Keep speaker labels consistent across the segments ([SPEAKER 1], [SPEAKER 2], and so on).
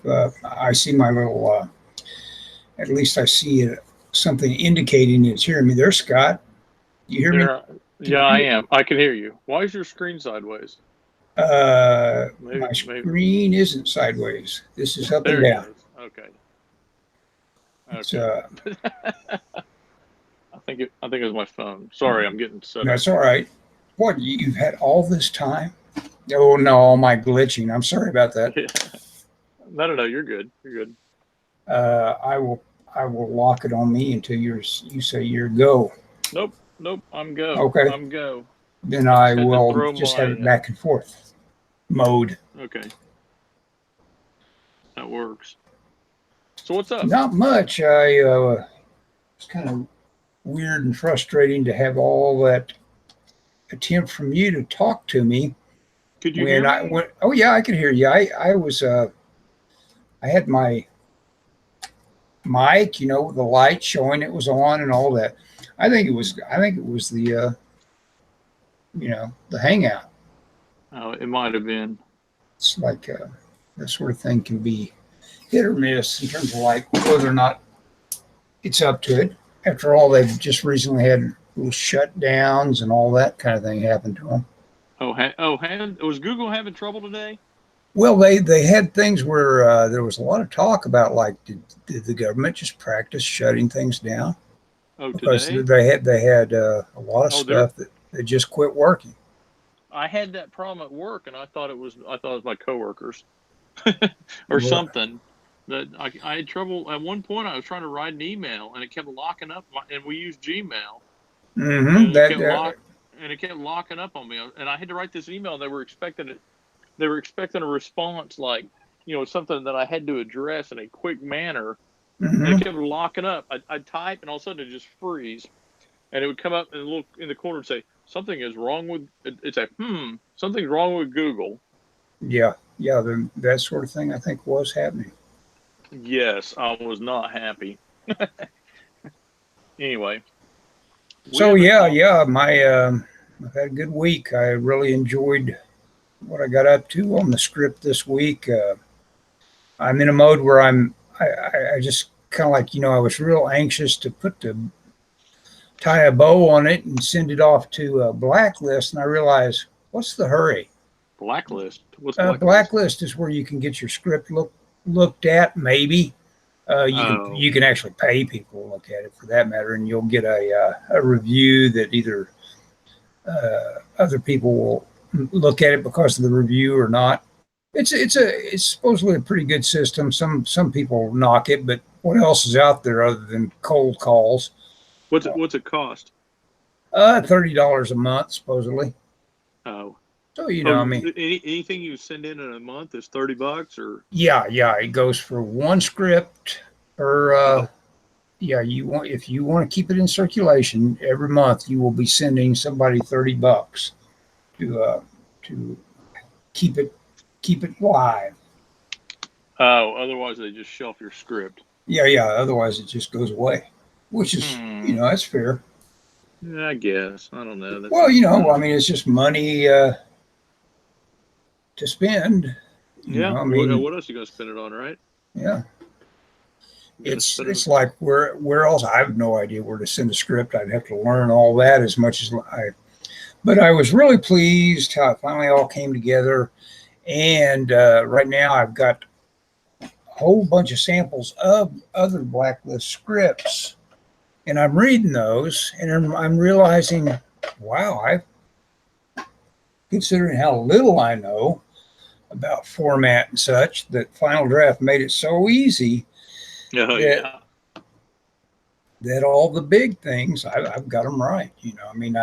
[SPEAKER 1] I see my little, at least I see something indicating it's hearing me. There, Scott. You hear me?
[SPEAKER 2] There,
[SPEAKER 1] Can
[SPEAKER 2] yeah,
[SPEAKER 1] you
[SPEAKER 2] I
[SPEAKER 1] hear me?
[SPEAKER 2] am. I can hear you. Why is your screen sideways?
[SPEAKER 1] My
[SPEAKER 2] Maybe.
[SPEAKER 1] screen isn't sideways. This is up and
[SPEAKER 2] There it
[SPEAKER 1] down.
[SPEAKER 2] goes. Okay.
[SPEAKER 1] It's
[SPEAKER 2] Okay. I think it was my phone. Sorry, I'm getting set up
[SPEAKER 1] That's all
[SPEAKER 2] here.
[SPEAKER 1] right. What, you've had all this time? Oh no, all my glitching. I'm sorry about that.
[SPEAKER 2] Yeah. No, no, you're good. You're good.
[SPEAKER 1] I will lock it on me until you say you're go.
[SPEAKER 2] Nope. Nope. I'm go.
[SPEAKER 1] Okay.
[SPEAKER 2] I'm go.
[SPEAKER 1] Then
[SPEAKER 2] I
[SPEAKER 1] I
[SPEAKER 2] just had to
[SPEAKER 1] will
[SPEAKER 2] throw
[SPEAKER 1] just have
[SPEAKER 2] my.
[SPEAKER 1] it back and forth mode.
[SPEAKER 2] Okay, that works. So what's up?
[SPEAKER 1] Not much. It's kind of weird and frustrating to have all that attempt from you to talk to me
[SPEAKER 2] Could you
[SPEAKER 1] when
[SPEAKER 2] hear
[SPEAKER 1] I
[SPEAKER 2] me?
[SPEAKER 1] went. Oh yeah, I could hear you. I was I had my mic, the light showing it was on and all that. I think it was the hangout.
[SPEAKER 2] Oh, it might have been.
[SPEAKER 1] It's like that sort of thing can be hit or miss in terms of like whether or not it's up to it. After all, they've just recently had little shutdowns and all that kind of thing happen to them.
[SPEAKER 2] Was Google having trouble today?
[SPEAKER 1] Well, they had things where there was a lot of talk about like did the government just practice shutting things down
[SPEAKER 2] Oh,
[SPEAKER 1] because
[SPEAKER 2] today?
[SPEAKER 1] they had a lot of
[SPEAKER 2] Oh, there.
[SPEAKER 1] stuff that just quit working.
[SPEAKER 2] I had that problem at work, and I thought it was my coworkers or
[SPEAKER 1] Well,
[SPEAKER 2] something. That I had trouble at one point. I was trying to write an email, and it kept locking up. And we use Gmail, and
[SPEAKER 1] mm-hmm, that
[SPEAKER 2] it kept locking up on me. And I had to write this email. They were expecting a response like, something that I had to address in a quick manner, and it
[SPEAKER 1] mm-hmm,
[SPEAKER 2] kept locking up. I'd type, and all of a sudden it just freeze, and it would come up and look in the corner and say something is wrong with. It's a something's wrong with Google.
[SPEAKER 1] yeah, that sort of thing I think was happening.
[SPEAKER 2] Yes, I was not happy. Anyway, we
[SPEAKER 1] So
[SPEAKER 2] haven't
[SPEAKER 1] yeah,
[SPEAKER 2] talked.
[SPEAKER 1] yeah, my I've had a good week. I really enjoyed what I got up to on the script this week. I'm in a mode where I just kind of like I was real anxious to tie a bow on it and send it off to a blacklist, and I realized what's the hurry?
[SPEAKER 2] Blacklist. What's blacklist?
[SPEAKER 1] Blacklist is where you can get your script looked at. Maybe
[SPEAKER 2] Oh,
[SPEAKER 1] you can actually pay people to look at it for that matter, and you'll get a review that either other people will look at it because of the review or not. It's supposedly a pretty good system. Some people knock it, but what else is out there other than cold calls?
[SPEAKER 2] what's it cost?
[SPEAKER 1] $30 a month supposedly.
[SPEAKER 2] Oh,
[SPEAKER 1] So I mean,
[SPEAKER 2] anything you send in a month is $30 or
[SPEAKER 1] yeah, it goes for one script per.
[SPEAKER 2] oh,
[SPEAKER 1] Yeah, if you want to keep it in circulation every month, you will be sending somebody $30 to keep it live.
[SPEAKER 2] otherwise they just shelf your script.
[SPEAKER 1] Yeah. Otherwise, it just goes away, which is
[SPEAKER 2] Hmm.
[SPEAKER 1] that's fair.
[SPEAKER 2] Yeah, I guess. I don't know.
[SPEAKER 1] Well,
[SPEAKER 2] I don't
[SPEAKER 1] I
[SPEAKER 2] know.
[SPEAKER 1] mean, it's just money to spend.
[SPEAKER 2] Yeah.
[SPEAKER 1] I mean,
[SPEAKER 2] What else you gonna spend it on, right?
[SPEAKER 1] yeah,
[SPEAKER 2] You gonna spend it.
[SPEAKER 1] it's like where else? I have no idea where to send a script. I'd have to learn all that as much as I. But I was really pleased how it finally all came together. And right now, I've got a whole bunch of samples of other blacklist scripts, and I'm reading those, and I'm realizing, wow, I considering how little I know about format and such, that Final Draft made it so easy
[SPEAKER 2] Oh
[SPEAKER 1] that
[SPEAKER 2] yeah.
[SPEAKER 1] all the big things I've got them right. I mean,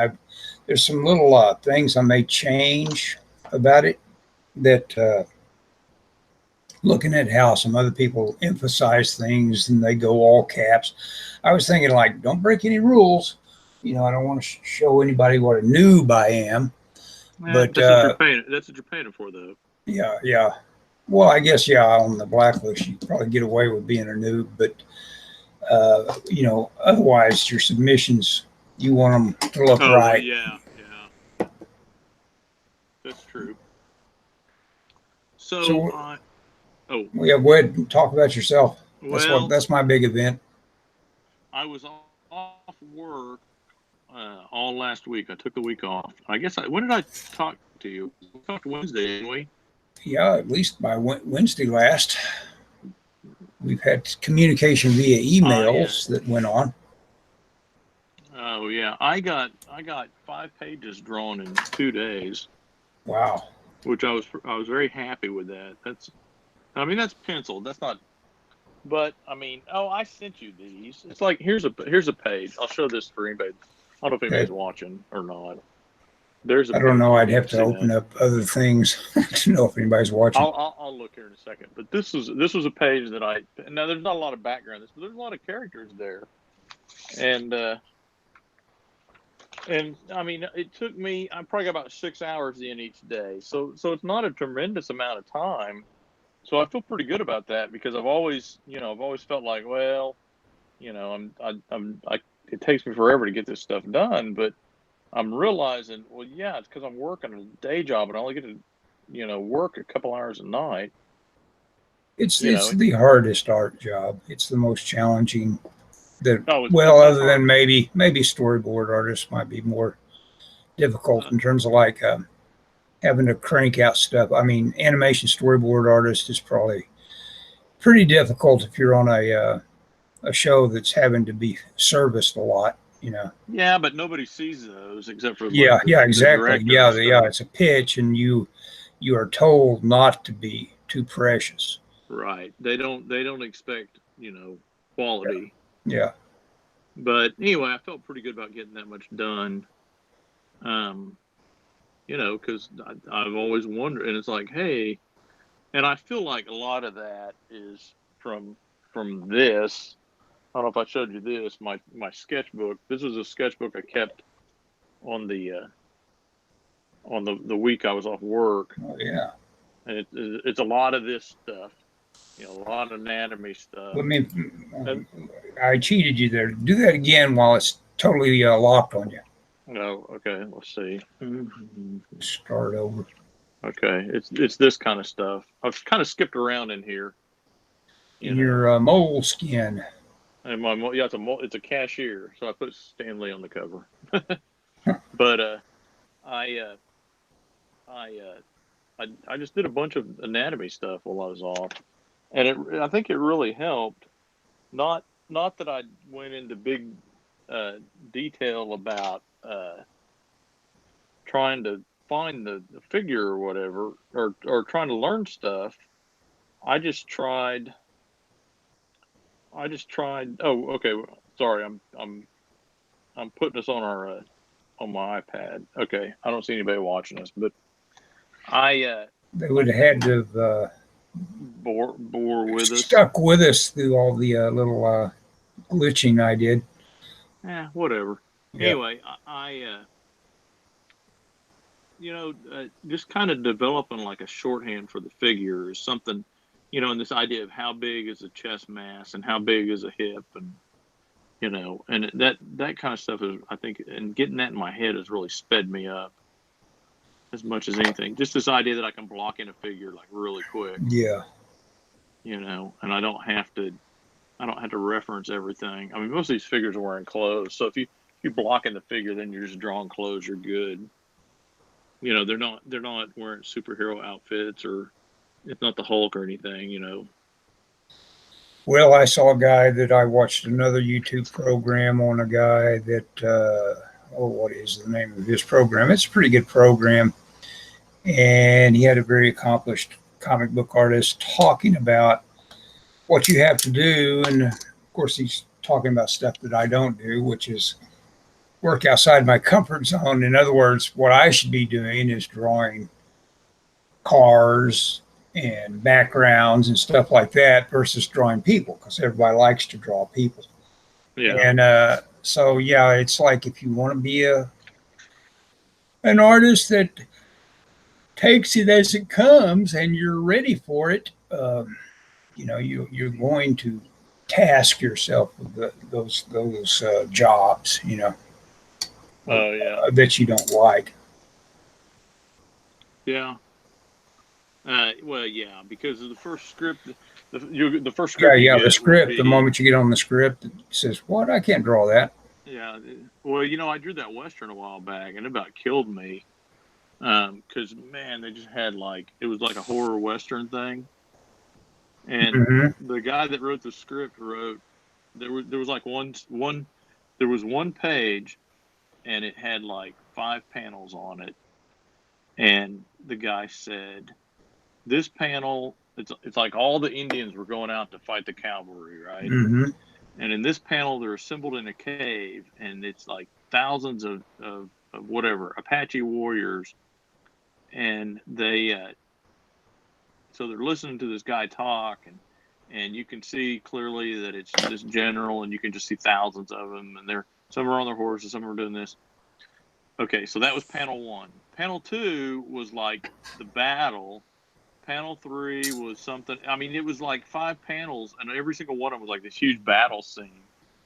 [SPEAKER 1] there's some little things I may change about it that looking at how some other people emphasize things and they go all caps. I was thinking like, don't break any rules. I don't want to show anybody what a noob I am. But
[SPEAKER 2] That's what you're paying. That's what you're paying it for, though.
[SPEAKER 1] yeah. Well, I guess yeah. On the blacklist, you probably get away with being a noob, but otherwise your submissions you want them to look
[SPEAKER 2] Oh well,
[SPEAKER 1] right.
[SPEAKER 2] yeah. That's true. So
[SPEAKER 1] So
[SPEAKER 2] Oh,
[SPEAKER 1] Well, yeah, go ahead and talk about yourself.
[SPEAKER 2] well,
[SPEAKER 1] That's my big event.
[SPEAKER 2] I was off work all last week. I took the week off. I guess when did I talk to you? We talked Wednesday, didn't we?
[SPEAKER 1] Yeah, at least by Wednesday last, we've had communication via
[SPEAKER 2] I
[SPEAKER 1] emails that went on.
[SPEAKER 2] oh yeah, I got 5 pages drawn in 2 days,
[SPEAKER 1] Wow.
[SPEAKER 2] which I was very happy with that. I mean that's penciled. That's not. But I mean, oh, I sent you these. It's like here's a page. I'll show this for anybody. I don't know if anybody's
[SPEAKER 1] Okay.
[SPEAKER 2] watching or not. There's a
[SPEAKER 1] I don't
[SPEAKER 2] page.
[SPEAKER 1] know.
[SPEAKER 2] I don't
[SPEAKER 1] I'd
[SPEAKER 2] know if you
[SPEAKER 1] have
[SPEAKER 2] can
[SPEAKER 1] to
[SPEAKER 2] see
[SPEAKER 1] open
[SPEAKER 2] that.
[SPEAKER 1] up other things to know if anybody's watching.
[SPEAKER 2] I'll look here in a second. But this was a page that I now there's not a lot of background this, but there's a lot of characters there, and I mean it took me I probably got about 6 hours in each day, so it's not a tremendous amount of time. So I feel pretty good about that because I've always felt like well it takes me forever to get this stuff done, but I'm realizing well yeah it's because I'm working a day job and I only get to work a couple hours a night. You
[SPEAKER 1] It's
[SPEAKER 2] know,
[SPEAKER 1] the hardest art job. It's the most challenging. That
[SPEAKER 2] no,
[SPEAKER 1] well,
[SPEAKER 2] it's not
[SPEAKER 1] other than
[SPEAKER 2] hard.
[SPEAKER 1] maybe storyboard artists might be more difficult
[SPEAKER 2] Uh,
[SPEAKER 1] in terms of like having to crank out stuff. I mean, animation storyboard artist is probably pretty difficult if you're on a show that's having to be serviced a lot. You know.
[SPEAKER 2] yeah, but nobody sees those except for like
[SPEAKER 1] Yeah, yeah,
[SPEAKER 2] the
[SPEAKER 1] exactly.
[SPEAKER 2] director
[SPEAKER 1] Yeah,
[SPEAKER 2] and
[SPEAKER 1] yeah.
[SPEAKER 2] stuff.
[SPEAKER 1] It's a pitch, and you are told not to be too precious.
[SPEAKER 2] Right. They don't expect,
[SPEAKER 1] Yeah,
[SPEAKER 2] quality.
[SPEAKER 1] yeah.
[SPEAKER 2] But anyway, I felt pretty good about getting that much done. Um, because I've always wondered, and it's like, hey, and I feel like a lot of that is from this. I don't know if I showed you this, my sketchbook. This was a sketchbook I kept on the week I was off work,
[SPEAKER 1] Oh, yeah.
[SPEAKER 2] and it's a lot of this stuff, a lot of anatomy stuff.
[SPEAKER 1] Let me.
[SPEAKER 2] And
[SPEAKER 1] I cheated you there. Do that again while it's totally locked on you.
[SPEAKER 2] no, okay, let's see.
[SPEAKER 1] Start over.
[SPEAKER 2] Okay, it's this kind of stuff. I've kind of skipped around in here,
[SPEAKER 1] In
[SPEAKER 2] you know.
[SPEAKER 1] your mole skin.
[SPEAKER 2] And yeah, it's a cashier, so I put Stanley on the cover. But I uh, I I just did a bunch of anatomy stuff while I was off, and I think it really helped. Not that I went into big uh, detail about trying to find the figure or whatever, or trying to learn stuff. I just tried. I just tried. Oh, okay. Sorry, I'm putting this on our on my iPad. Okay, I don't see anybody watching us, but I
[SPEAKER 1] They would have had to have
[SPEAKER 2] bore with us.
[SPEAKER 1] stuck with us through all the little glitching I did.
[SPEAKER 2] Whatever.
[SPEAKER 1] Yeah.
[SPEAKER 2] Anyway, just kind of developing like a shorthand for the figure is something, and this idea of how big is a chest mass and how big is a hip, and and that kind of stuff is, I think, and getting that in my head has really sped me up as much as anything. Just this idea that I can block in a figure like really quick,
[SPEAKER 1] Yeah.
[SPEAKER 2] and I don't have to reference everything. I mean, most of these figures are wearing clothes, so if you block in the figure, then you're just drawing clothes. You're good. They're not wearing superhero outfits, or it's not the Hulk or anything.
[SPEAKER 1] Well, I saw a guy that I watched another YouTube program on a guy that, what is the name of his program? It's a pretty good program. And he had a very accomplished comic book artist talking about what you have to do. And of course, he's talking about stuff that I don't do, which is work outside my comfort zone. In other words, what I should be doing is drawing cars and backgrounds and stuff like that versus drawing people because everybody likes to draw people.
[SPEAKER 2] Yeah.
[SPEAKER 1] And so, yeah, it's like if you want to be an artist that takes it as it comes and you're ready for it, you're going to task yourself with those jobs,
[SPEAKER 2] Oh yeah.
[SPEAKER 1] that you don't like.
[SPEAKER 2] Yeah. Well, yeah, because the first script, the first
[SPEAKER 1] Yeah,
[SPEAKER 2] script you
[SPEAKER 1] yeah. The
[SPEAKER 2] get will
[SPEAKER 1] script. The
[SPEAKER 2] be,
[SPEAKER 1] moment you get on the script, it says, "What? I can't draw that."
[SPEAKER 2] yeah. Well, I drew that Western a while back, and it about killed me. Because man, they just had like it was like a horror Western thing, and
[SPEAKER 1] Hmm.
[SPEAKER 2] the guy that wrote the script wrote there was like one there was one page, and it had like 5 panels on it, and the guy said this panel it's like all the Indians were going out to fight the cavalry, right?
[SPEAKER 1] Hmm.
[SPEAKER 2] And in this panel, they're assembled in a cave, and it's like thousands of whatever Apache warriors, and so they're listening to this guy talk, and you can see clearly that it's this general, and you can just see thousands of them, and they're some are on their horses, some are doing this. Okay, so that was panel one. Panel two was like the battle. Panel three was something. I mean, it was like 5 panels, and every single one of them was like this huge battle scene.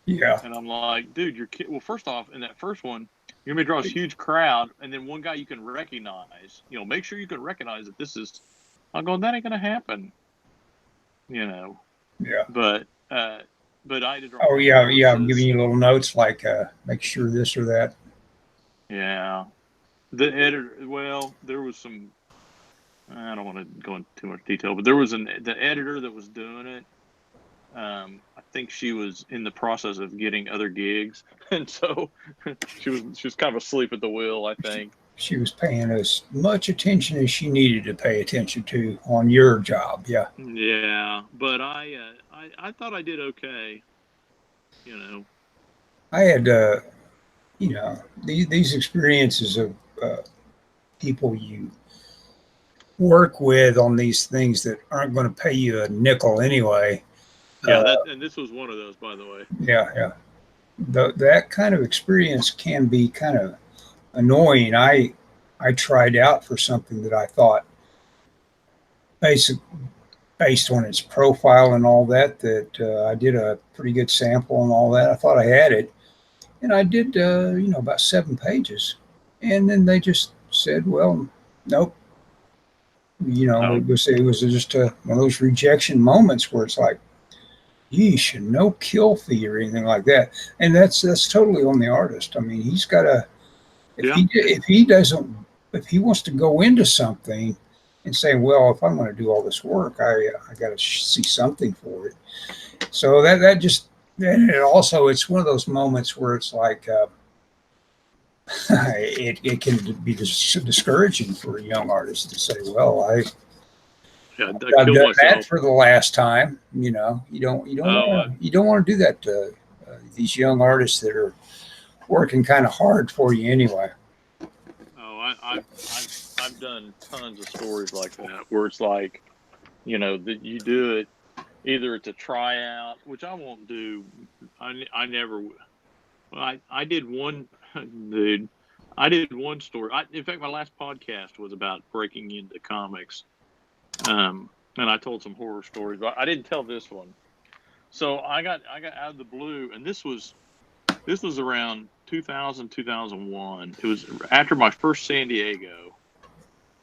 [SPEAKER 1] Yeah.
[SPEAKER 2] And I'm like, dude, you're well. First off, in that first one, you're gonna draw this huge crowd, and then one guy you can recognize. Make sure you can recognize that this is. I'm going, that ain't gonna happen. You know,
[SPEAKER 1] Yeah.
[SPEAKER 2] but uh, but I had to draw
[SPEAKER 1] Oh,
[SPEAKER 2] all the
[SPEAKER 1] yeah, yeah. I'm giving
[SPEAKER 2] horses.
[SPEAKER 1] you little notes like, make sure this or that.
[SPEAKER 2] Yeah, the editor. Well, there was some. I don't want to go into too much detail, but there was the editor that was doing it. I think she was in the process of getting other gigs, and so she was kind of asleep at the wheel, I think.
[SPEAKER 1] She was paying as much attention as she needed to pay attention to on your job. Yeah.
[SPEAKER 2] Yeah, but I thought I did okay. You know.
[SPEAKER 1] I had, these experiences of people you work with on these things that aren't going to pay you a nickel anyway.
[SPEAKER 2] Yeah,
[SPEAKER 1] Uh,
[SPEAKER 2] that and this was one of those, by the way.
[SPEAKER 1] yeah, yeah. That kind of experience can be kind of annoying. I tried out for something that I thought, basic, based on its profile and all that, I did a pretty good sample and all that. I thought I had it, and I did, about 7 pages, and then they just said, "Well, nope."
[SPEAKER 2] Oh,
[SPEAKER 1] It was just one of those rejection moments where it's like, yeesh, and no kill fee or anything like that. And that's totally on the artist. I mean, he's got to if
[SPEAKER 2] yeah.
[SPEAKER 1] he doesn't if he wants to go into something and say, well, if I'm going to do all this work, I got to see something for it. So that just and it also it's one of those moments where it's like it can be discouraging for a young artist to say, well,
[SPEAKER 2] Yeah, I
[SPEAKER 1] I've
[SPEAKER 2] killed
[SPEAKER 1] done that
[SPEAKER 2] myself.
[SPEAKER 1] for the last time.
[SPEAKER 2] Oh,
[SPEAKER 1] You don't want to do that to these young artists that are working kind of hard for you anyway.
[SPEAKER 2] I've done tons of stories like that where it's like, that you do it. Either it's a tryout, which I won't do. I never. Well, I did one, dude. I did one story. In fact, my last podcast was about breaking into comics. And I told some horror stories, but I didn't tell this one. So I got out of the blue, and this was around 2000 2001. It was after my first San Diego,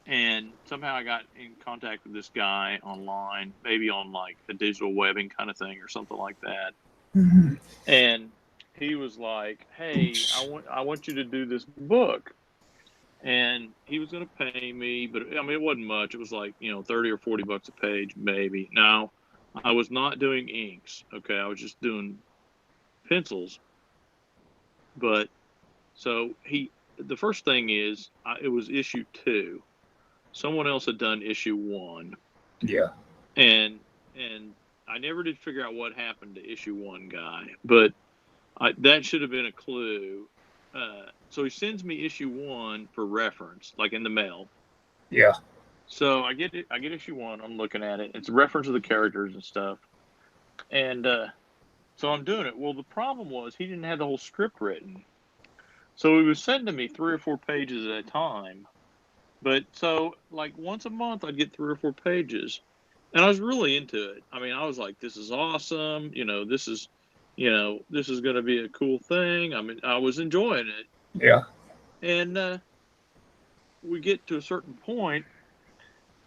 [SPEAKER 2] and somehow I got in contact with this guy online, maybe on like a digital webbing kind of thing or something like that.
[SPEAKER 1] Mhm.
[SPEAKER 2] And he was like, "Hey, I want you to do this book." And he was going to pay me, but I mean, it wasn't much. It was like, 30 or 40 bucks a page, maybe. Now, I was not doing inks. Okay. I was just doing pencils. But so the first thing is, it was issue two. Someone else had done issue one.
[SPEAKER 1] Yeah.
[SPEAKER 2] And, and I never did figure out what happened to issue one guy, but that should have been a clue. So he sends me issue one for reference, like in the mail.
[SPEAKER 1] Yeah.
[SPEAKER 2] So I get it. I get issue one. I'm looking at it. It's a reference to the characters and stuff. And so I'm doing it. Well, the problem was he didn't have the whole script written. So he was sending me 3 or 4 pages at a time. But so like once a month I'd get 3 or 4 pages. And I was really into it. I mean, I was like, this is awesome. This is going to be a cool thing. I mean, I was enjoying it.
[SPEAKER 1] Yeah.
[SPEAKER 2] And we get to a certain point,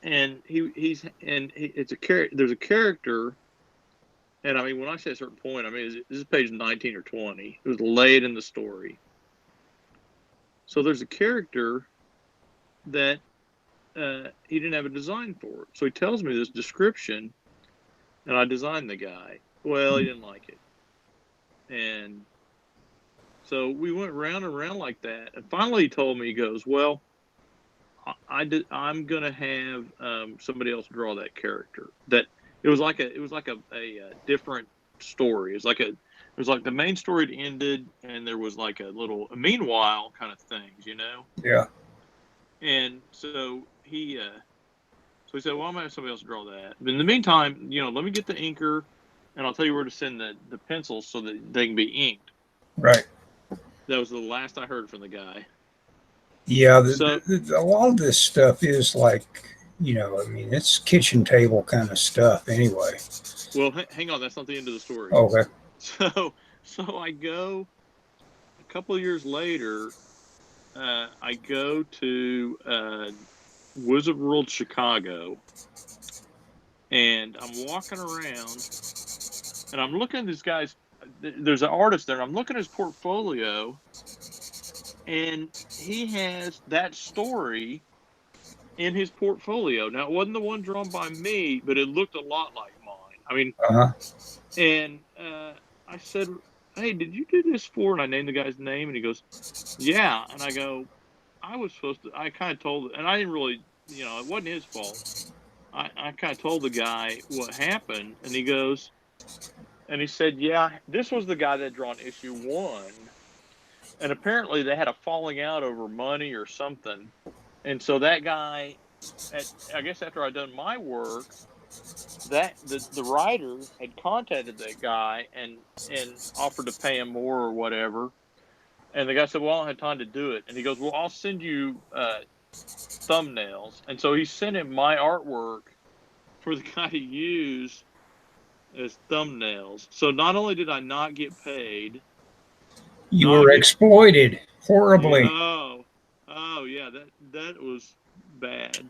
[SPEAKER 2] and it's a character. There's a character, and I mean, when I say a certain point, I mean this is page 19 or 20. It was late in the story. So there's a character that he didn't have a design for it. So he tells me this description, and I designed the guy. Well, he didn't like it, and so we went round and round like that. And finally, he told me, he goes, "Well, I'm gonna have somebody else draw that character. That it was like a different story. It was like the main story had ended, and there was like a meanwhile kind of things, you know."
[SPEAKER 1] Yeah.
[SPEAKER 2] And so he said, "Well, I'm gonna have somebody else draw that. But in the meantime, let me get the inker, and I'll tell you where to send the pencils so that they can be inked."
[SPEAKER 1] Right.
[SPEAKER 2] That was the last I heard from the guy.
[SPEAKER 1] Yeah.
[SPEAKER 2] So,
[SPEAKER 1] A lot of this stuff is like, I mean, it's kitchen table kind of stuff anyway.
[SPEAKER 2] well, hang on, that's not the end of the story.
[SPEAKER 1] Okay.
[SPEAKER 2] So I go a couple of years later. I go to Wizard World Chicago, and I'm walking around, and I'm looking at this guy's. There's an artist there. And I'm looking at his portfolio, and he has that story in his portfolio. Now, it wasn't the one drawn by me, but it looked a lot like mine. I mean,
[SPEAKER 1] Uh-huh.
[SPEAKER 2] and I said, "Hey, did you do this for?" And I named the guy's name, and he goes, "Yeah." And I go, "I was supposed to." I kind of told, and I didn't really, it wasn't his fault. I kind of told the guy what happened, and he said, "Yeah, this was the guy that had drawn issue 1, and apparently they had a falling out over money or something, and so that guy, I guess after I'd done my work, that the writer had contacted that guy and offered to pay him more or whatever, and the guy said, 'Well, I don't have time to do it,' and he goes, 'Well, I'll send you thumbnails,' and so he sent him my artwork for the guy to use as thumbnails. So not only did I not get paid,
[SPEAKER 1] You
[SPEAKER 2] not
[SPEAKER 1] were
[SPEAKER 2] get
[SPEAKER 1] exploited
[SPEAKER 2] yeah,
[SPEAKER 1] horribly.
[SPEAKER 2] oh yeah, that was bad.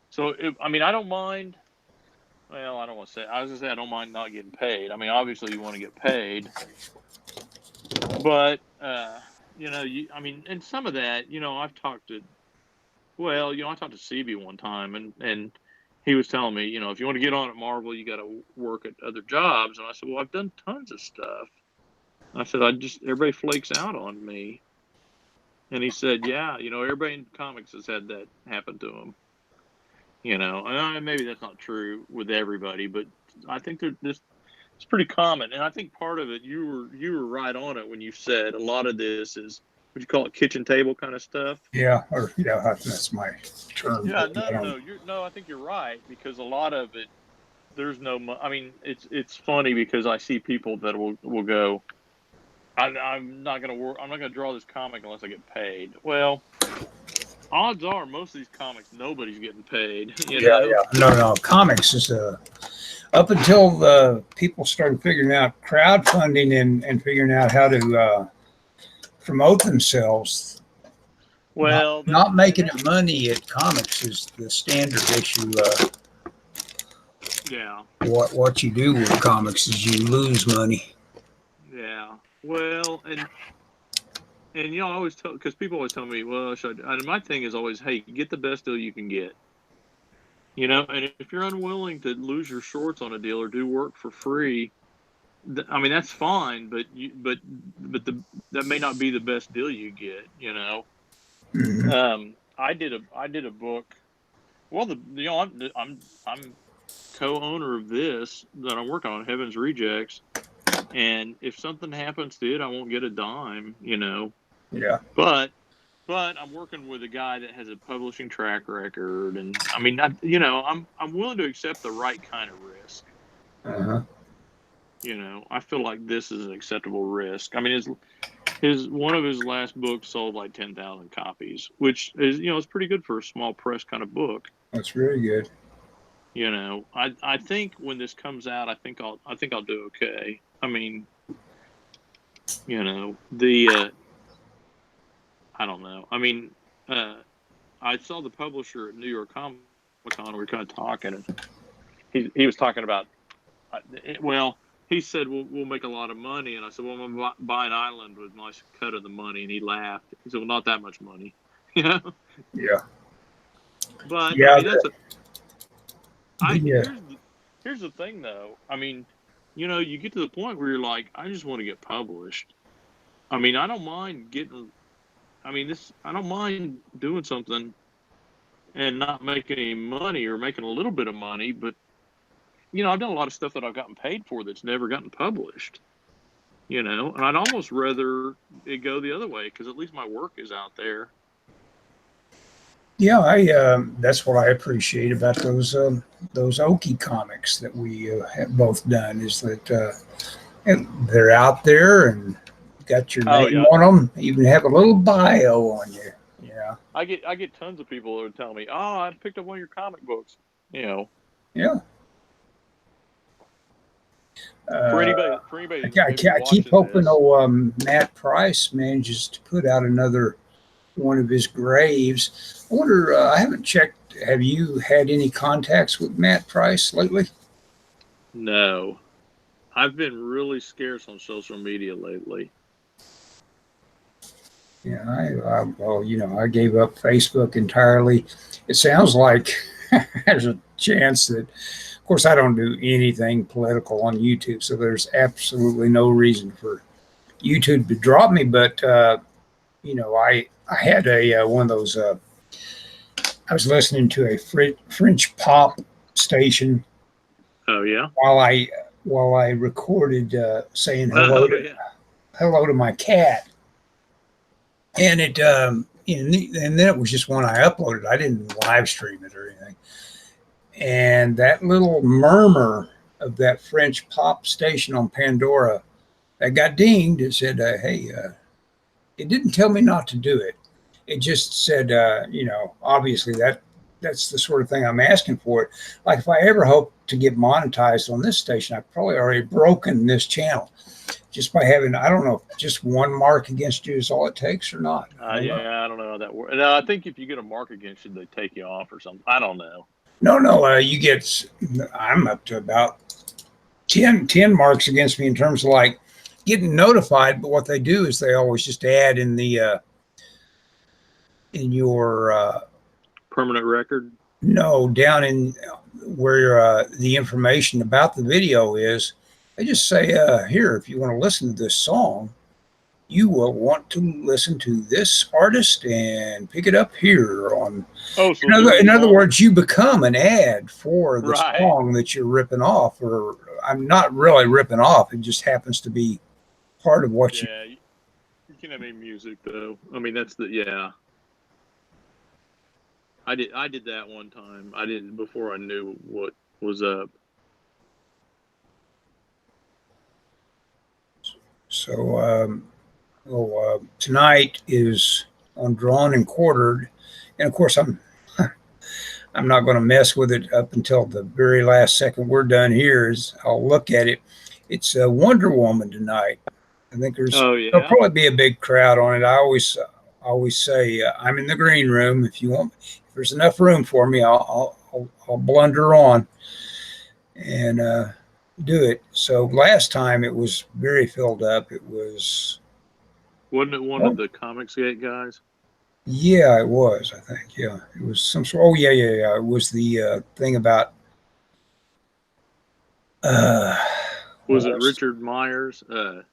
[SPEAKER 2] So I mean, I don't mind. Well, I don't want to say. I was gonna say I don't mind not getting paid. I mean, obviously you want to get paid, but I mean, and some of that, I've talked to. Well, I talked to CB one time, and he was telling me, if you want to get on at Marvel, you got to work at other jobs. And I said, well, I've done tons of stuff. I said, everybody flakes out on me. And he said, yeah, everybody in comics has had that happen to them. And maybe that's not true with everybody, but I think it's pretty common. And I think part of it, you were right on it when you said a lot of this is what you call it, kitchen table kind of stuff.
[SPEAKER 1] Yeah. Or, that's my term.
[SPEAKER 2] Yeah,
[SPEAKER 1] But I don't.
[SPEAKER 2] no. I think you're right because a lot of it, there's no. I mean, it's funny because I see people that will go, I'm not gonna work. I'm not gonna draw this comic unless I get paid. Well, odds are most of these comics nobody's getting paid. You
[SPEAKER 1] Yeah.
[SPEAKER 2] know.
[SPEAKER 1] Yeah. No. Comics is up until the people started figuring out crowdfunding and figuring out how to promote themselves. Not
[SPEAKER 2] Well,
[SPEAKER 1] not making it money at comics is the standard issue.
[SPEAKER 2] Yeah.
[SPEAKER 1] What you do with comics is you lose money.
[SPEAKER 2] Yeah. Well, and I always tell because people always tell me, well, and my thing is always, hey, get the best deal you can get. And if you're unwilling to lose your shorts on a deal or do work for free, I mean that's fine, that may not be the best deal you get.
[SPEAKER 1] Mm-hmm.
[SPEAKER 2] I did a book. Well, I'm co-owner of this that I'm working on, Heaven's Rejects, and if something happens to it, I won't get a dime.
[SPEAKER 1] Yeah.
[SPEAKER 2] But I'm working with a guy that has a publishing track record, and I mean, I'm willing to accept the right kind of risk.
[SPEAKER 1] Uh-huh.
[SPEAKER 2] I feel like this is an acceptable risk. I mean, his one of his last books sold like 10,000 copies, which is it's pretty good for a small press kind of book.
[SPEAKER 1] That's very good.
[SPEAKER 2] I think when this comes out, I think I'll do okay. I mean, the I don't know. I mean, I saw the publisher at New York Comic Con. We were kind of talking, and he was talking about well, he said we'll make a lot of money, and I said, well, I'm gonna buy an island with a nice cut of the money, and he laughed. He said, well, not that much money, you know.
[SPEAKER 1] Yeah.
[SPEAKER 2] But I
[SPEAKER 1] Yeah.
[SPEAKER 2] mean, that's a I
[SPEAKER 1] The
[SPEAKER 2] here's the thing though. I mean, you know, you get to the point where you're like, I just want to get published. I mean, I don't mind getting. I mean, I don't mind doing something and not making any money or making a little bit of money, but you know, I've done a lot of stuff that I've gotten paid for that's never gotten published. You know, and I'd almost rather it go the other way because at least my work is out there.
[SPEAKER 1] Yeah, I that's what I appreciate about those Okie comics that we have both done is that and they're out there and got your
[SPEAKER 2] Oh
[SPEAKER 1] name
[SPEAKER 2] yeah,
[SPEAKER 1] on them, even have a little bio on you. Yeah,
[SPEAKER 2] I get tons of people that would tell me, "Oh, I picked up one of your comic books." You know,
[SPEAKER 1] yeah.
[SPEAKER 2] for anybody that may be
[SPEAKER 1] I keep
[SPEAKER 2] watching
[SPEAKER 1] hoping,
[SPEAKER 2] this,
[SPEAKER 1] Matt Price manages to put out another one of his graves. I wonder. I haven't checked. Have you had any contacts with Matt Price lately?
[SPEAKER 2] no, I've been really scarce on social media lately.
[SPEAKER 1] Yeah, well, I gave up Facebook entirely. It sounds like there's a chance that, of course, I don't do anything political on YouTube, so there's absolutely no reason for YouTube to drop me. But I had a one of those. I was listening to a French pop station
[SPEAKER 2] Oh yeah,
[SPEAKER 1] while I recorded saying
[SPEAKER 2] oh yeah,
[SPEAKER 1] hello to my cat, and and then it was just one I uploaded. I didn't live stream it or anything. And that little murmur of that French pop station on Pandora that got dinged, it said, "Hey," it didn't tell me not to do it. It just said, obviously that's the sort of thing I'm asking for it. Like if I ever hope to get monetized on this station, I've probably already broken this channel just by having, I don't know, just one mark against you is all it takes or not. I don't know.
[SPEAKER 2] yeah. I don't know how that works. No, I think if you get a mark against you, they take you off or something. I don't know.
[SPEAKER 1] No, no, I'm up to about 10 marks against me in terms of like getting notified. But what they do is they always just add in your,
[SPEAKER 2] Permanent record.
[SPEAKER 1] no, down in where the information about the video is, they just say, here, if you want to listen to this song, you will want to listen to this artist and pick it up here on.
[SPEAKER 2] Oh, so
[SPEAKER 1] In other
[SPEAKER 2] song,
[SPEAKER 1] words, you become an ad for the
[SPEAKER 2] right?
[SPEAKER 1] song that you're ripping off, or I'm not really ripping off. It just happens to be part of what you.
[SPEAKER 2] Yeah, you can have any music though. I mean, that's the yeah. I did that one time. I did before I knew what was up.
[SPEAKER 1] So, tonight is on Drawn and Quartered, and of course, I'm not going to mess with it up until the very last second we're done here. I'll look at it. It's Wonder Woman tonight. I think
[SPEAKER 2] Oh
[SPEAKER 1] there'll
[SPEAKER 2] yeah,
[SPEAKER 1] probably be a big crowd on it. I always say I'm in the green room. If you want, if there's enough room for me, I'll blunder on and do it. So last time it was very filled up. It was,
[SPEAKER 2] wasn't it one of
[SPEAKER 1] oh
[SPEAKER 2] the Comicsgate guys?
[SPEAKER 1] yeah, it was. I think yeah, it was some sort. Oh yeah, yeah, yeah. It was the thing about uh,
[SPEAKER 2] Was it
[SPEAKER 1] what
[SPEAKER 2] Richard Myers? Or,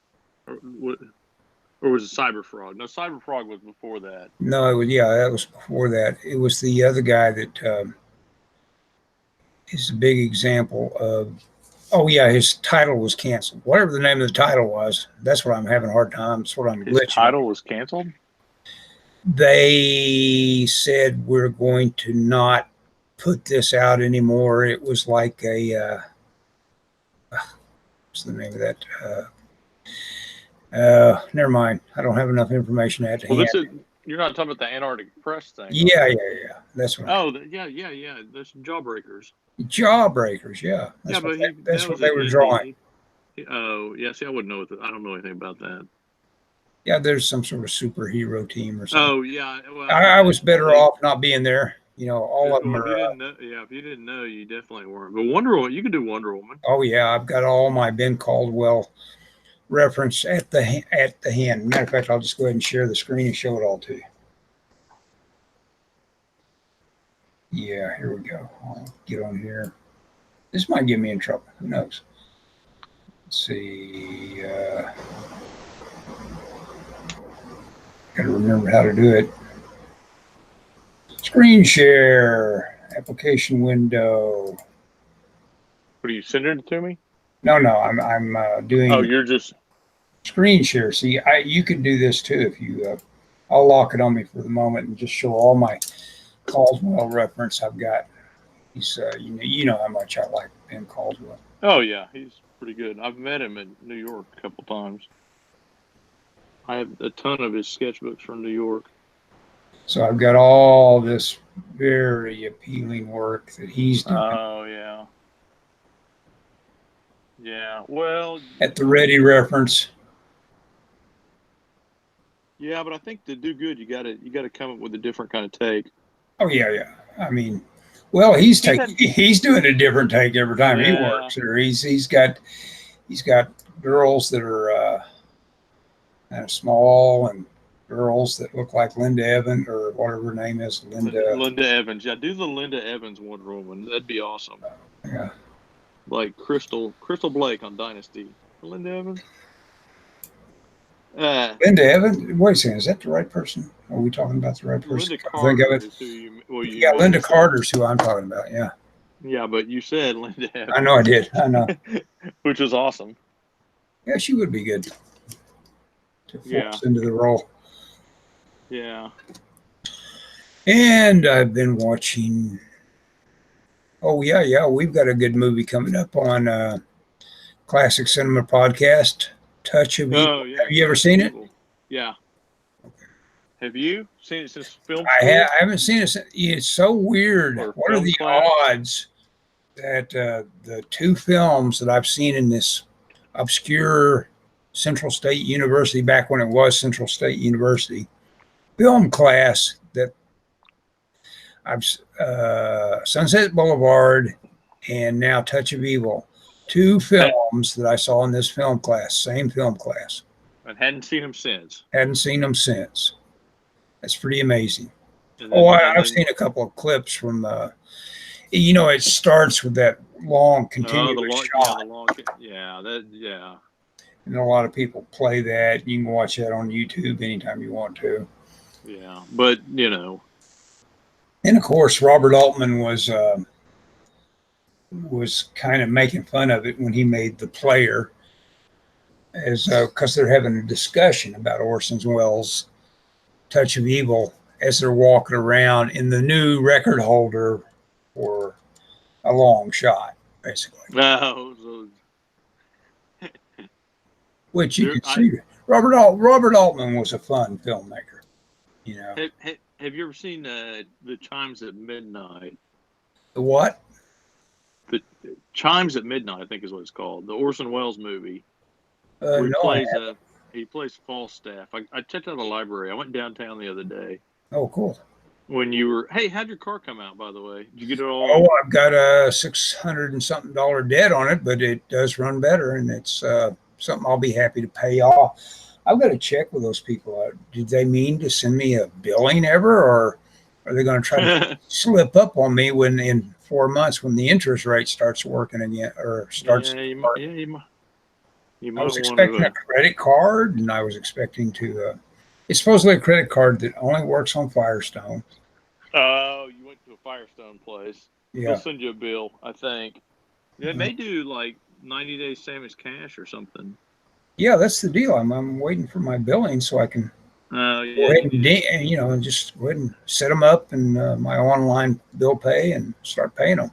[SPEAKER 2] or was it Cyberfrog? No, Cyberfrog was before that.
[SPEAKER 1] No, it was yeah, that was before that. It was the other guy that is a big example of. Oh yeah, his title was canceled. Whatever the name of the title was, that's what I'm having a hard time. That's what I'm
[SPEAKER 2] His
[SPEAKER 1] glitching on.
[SPEAKER 2] title was canceled.
[SPEAKER 1] They said we're going to not put this out anymore. It was like a what's the name of that? Never mind. I don't have enough information at
[SPEAKER 2] Well,
[SPEAKER 1] hand.
[SPEAKER 2] you're not talking about the Antarctic Press thing, are
[SPEAKER 1] Yeah,
[SPEAKER 2] you?
[SPEAKER 1] yeah, yeah. That's what.
[SPEAKER 2] Oh, yeah, yeah, yeah. There's some Jawbreakers.
[SPEAKER 1] Jawbreakers. Yeah,
[SPEAKER 2] Yeah, but
[SPEAKER 1] that's
[SPEAKER 2] that
[SPEAKER 1] what
[SPEAKER 2] was
[SPEAKER 1] they
[SPEAKER 2] an
[SPEAKER 1] were drawing.
[SPEAKER 2] indie. Oh, yeah. See, I wouldn't know. I don't know anything about that.
[SPEAKER 1] Yeah, there's some sort of superhero team or something.
[SPEAKER 2] Oh yeah, well
[SPEAKER 1] I was better
[SPEAKER 2] they
[SPEAKER 1] off not being there. All of them
[SPEAKER 2] well if you
[SPEAKER 1] are.
[SPEAKER 2] didn't know, yeah, if you didn't know, you definitely weren't. But Wonder Woman, you could do Wonder Woman.
[SPEAKER 1] Oh yeah, I've got all my Ben Caldwell reference at the hand. Matter of fact, I'll just go ahead and share the screen and show it all to you. Yeah, here we go. I'll get on here. This might get me in trouble. Who knows? Let's see. Got to remember how to do it. Screen share, application window.
[SPEAKER 2] What are you sending it to me?
[SPEAKER 1] No, I'm
[SPEAKER 2] Oh,
[SPEAKER 1] doing
[SPEAKER 2] you're just
[SPEAKER 1] screen share. See, you can do this too if you. I'll lock it on me for the moment and just show all my Caldwell reference I've got. He's, you know how much I like Ben Caldwell.
[SPEAKER 2] oh yeah, he's pretty good. I've met him in New York a couple times. I have a ton of his sketchbooks from New York.
[SPEAKER 1] So I've got all this very appealing work that he's doing.
[SPEAKER 2] Oh yeah. Yeah. Well,
[SPEAKER 1] At the ready reference.
[SPEAKER 2] yeah, but I think to do good, you gotta come up with a different kind of take.
[SPEAKER 1] Oh yeah. I mean, well, he's doing a different take every time he
[SPEAKER 2] Yeah.
[SPEAKER 1] works. Or he's got girls that are kind of small and girls that look like Linda Evans or whatever her name is, Linda.
[SPEAKER 2] Linda Evans. Yeah, do the Linda Evans Wonder Woman. That'd be awesome.
[SPEAKER 1] Yeah.
[SPEAKER 2] Like Crystal Blake on Dynasty. Linda Evans.
[SPEAKER 1] Linda Evans. Wait a second, is that the right person? Are we talking about the right person?
[SPEAKER 2] Linda
[SPEAKER 1] Think of
[SPEAKER 2] Carter
[SPEAKER 1] it.
[SPEAKER 2] is who you. Well,
[SPEAKER 1] Yeah,
[SPEAKER 2] well,
[SPEAKER 1] Linda
[SPEAKER 2] you said,
[SPEAKER 1] Carter's who I'm talking about. Yeah,
[SPEAKER 2] yeah, but you said Linda Evans.
[SPEAKER 1] I know I did. I know.
[SPEAKER 2] Which was awesome.
[SPEAKER 1] Yeah, she would be good to
[SPEAKER 2] Yeah.
[SPEAKER 1] force into the role.
[SPEAKER 2] Yeah.
[SPEAKER 1] And I've been watching. Oh yeah. We've got a good movie coming up on Classic Cinema Podcast. Touch of Evil.
[SPEAKER 2] Oh yeah.
[SPEAKER 1] Have you ever seen it?
[SPEAKER 2] Yeah. Have you seen it since film
[SPEAKER 1] I
[SPEAKER 2] school?
[SPEAKER 1] I haven't seen it. It's so weird.
[SPEAKER 2] Or
[SPEAKER 1] What are
[SPEAKER 2] film
[SPEAKER 1] the
[SPEAKER 2] class?
[SPEAKER 1] odds that the two films that I've seen in this obscure Central State University, back when it was Central State University, film class that I've Sunset Boulevard and now Touch of Evil, two films that I saw in this film class, same film class.
[SPEAKER 2] And hadn't seen him since.
[SPEAKER 1] Hadn't seen them since. That's pretty amazing.
[SPEAKER 2] Then,
[SPEAKER 1] I've seen a couple of clips from. It starts with that long continuous shot.
[SPEAKER 2] Yeah.
[SPEAKER 1] And a lot of people play that. You can watch that on YouTube anytime you want to.
[SPEAKER 2] Yeah, but
[SPEAKER 1] And of course, Robert Altman was kind of making fun of it when he made The Player, as because they're having a discussion about Orson Welles' Touch of Evil as they're walking around in the new record holder for a long shot, basically.
[SPEAKER 2] no.
[SPEAKER 1] Which you can see. Robert Altman was a fun filmmaker.
[SPEAKER 2] Have you ever seen The Chimes at Midnight?
[SPEAKER 1] The what?
[SPEAKER 2] The Chimes at Midnight, I think is what it's called. The Orson Welles movie.
[SPEAKER 1] No,
[SPEAKER 2] he plays Falstaff. I checked out the library. I went downtown the other day.
[SPEAKER 1] Oh, cool.
[SPEAKER 2] When you were, hey, how'd your car come out, by the way? Did you get it all?
[SPEAKER 1] Oh, I've got a $600 and something debt on it, but it does run better, and it's something I'll be happy to pay off. I've got to check with those people. Did they mean to send me a billing ever, or are they going to try to slip up on me when in 4 months when the interest rate starts working again or starts?
[SPEAKER 2] You might
[SPEAKER 1] I was expecting a credit card, and I was expecting to. It's supposedly a credit card that only works on Firestone.
[SPEAKER 2] Oh, you went to a Firestone place.
[SPEAKER 1] Yeah.
[SPEAKER 2] They'll send you a bill, I think. They may do like 90 days same as cash or something.
[SPEAKER 1] Yeah, that's the deal. I'm waiting for my billing so I can go ahead and just go ahead and set them up in my online bill pay and start paying them.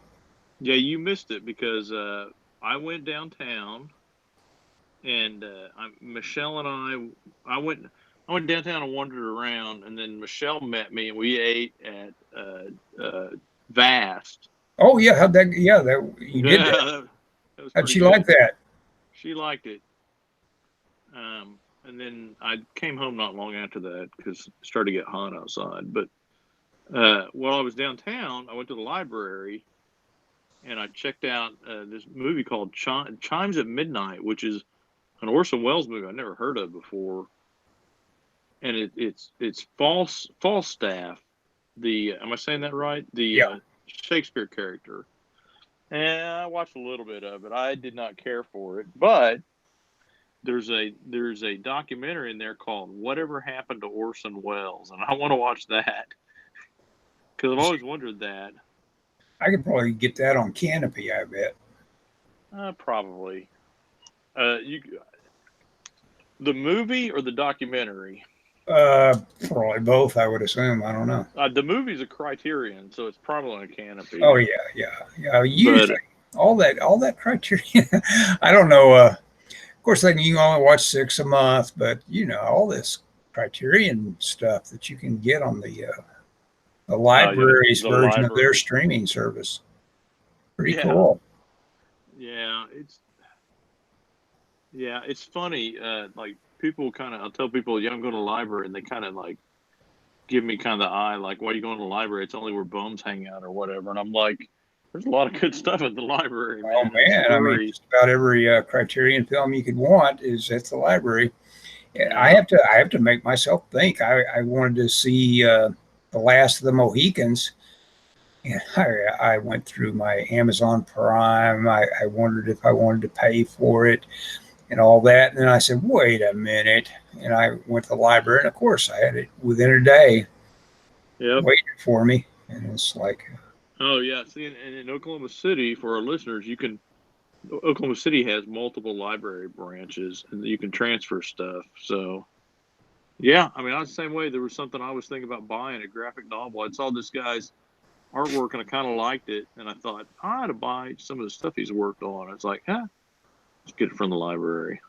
[SPEAKER 2] Yeah, you missed it because I went downtown. And Michelle and I went downtown and wandered around, and then Michelle met me, and we ate at Vast.
[SPEAKER 1] Oh yeah, how'd that? Yeah, that you did that.
[SPEAKER 2] That was
[SPEAKER 1] How'd she
[SPEAKER 2] good.
[SPEAKER 1] like that?
[SPEAKER 2] She liked it. And and then I came home not long after that because it started to get hot outside. But while I was downtown, I went to the library and I checked out this movie called Chimes at Midnight, which is an Orson Welles movie I never heard of before, and it's Falstaff. The am I saying that right? The
[SPEAKER 1] Yeah.
[SPEAKER 2] Shakespeare character. And I watched a little bit of it. I did not care for it, but there's a documentary in there called "Whatever Happened to Orson Welles," and I want to watch that because I've always wondered that.
[SPEAKER 1] I could probably get that on Canopy, I bet.
[SPEAKER 2] Probably. You the movie or the documentary?
[SPEAKER 1] Probably both, I would assume. I don't know.
[SPEAKER 2] The movie's a Criterion, so it's probably on a Canopy.
[SPEAKER 1] Oh yeah. Usually
[SPEAKER 2] But
[SPEAKER 1] all that criteria. I don't know. Of course, then you can only watch 6 a month, but all this Criterion stuff that you can get on the library's
[SPEAKER 2] the
[SPEAKER 1] version of their
[SPEAKER 2] library.
[SPEAKER 1] streaming service. Pretty
[SPEAKER 2] Yeah,
[SPEAKER 1] cool.
[SPEAKER 2] yeah, it's funny. Like people kind of, I'll tell people, yeah, I'm going to the library, and they kind of like give me kind of the eye, like, why are you going to the library? It's only where bums hang out or whatever. And I'm like, there's a lot of good stuff at the library,
[SPEAKER 1] Oh
[SPEAKER 2] man.
[SPEAKER 1] man, I mean, just about every Criterion film you could want is at the library. Yeah,
[SPEAKER 2] Yeah.
[SPEAKER 1] I have to make myself think. I wanted to see The Last of the Mohicans, and I went through my Amazon Prime. I wondered if I wanted to pay for it and all that. And then I said, wait a minute. And I went to the library, and of course, I had it within a day
[SPEAKER 2] Yep.
[SPEAKER 1] waiting for me. And it's like,
[SPEAKER 2] Oh yeah. See, and in Oklahoma City, for our listeners, Oklahoma City has multiple library branches, and you can transfer stuff. So yeah, I mean, I was the same way. There was something I was thinking about buying, a graphic novel. I saw this guy's artwork and I kind of liked it, and I thought I ought to buy some of the stuff he's worked on. It's like, let's get it from the library.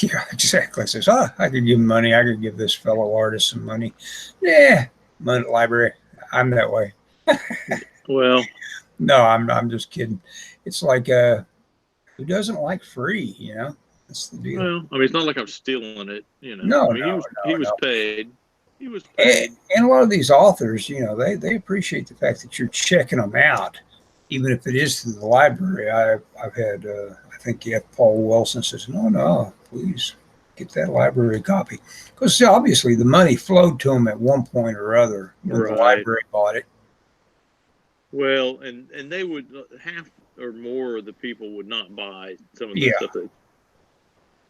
[SPEAKER 1] yeah, exactly. I says, I could give him money. I could give this fellow artist some money. Yeah, money at the library. I'm that way.
[SPEAKER 2] Well,
[SPEAKER 1] No, I'm just kidding. It's like who doesn't like free, That's the deal.
[SPEAKER 2] I mean, it's not like I'm stealing it,
[SPEAKER 1] No,
[SPEAKER 2] I mean, he was
[SPEAKER 1] no.
[SPEAKER 2] paid. He was
[SPEAKER 1] And,
[SPEAKER 2] paid.
[SPEAKER 1] and a lot of these authors, they appreciate the fact that you're checking them out, even if it is through the library. I've had I think Paul Wilson says, no, please get that library copy, because obviously the money flowed to them at one point or other when the
[SPEAKER 2] Right.
[SPEAKER 1] library bought it.
[SPEAKER 2] Well, and they would half or more of the people would not buy some of the
[SPEAKER 1] Yeah.
[SPEAKER 2] stuff that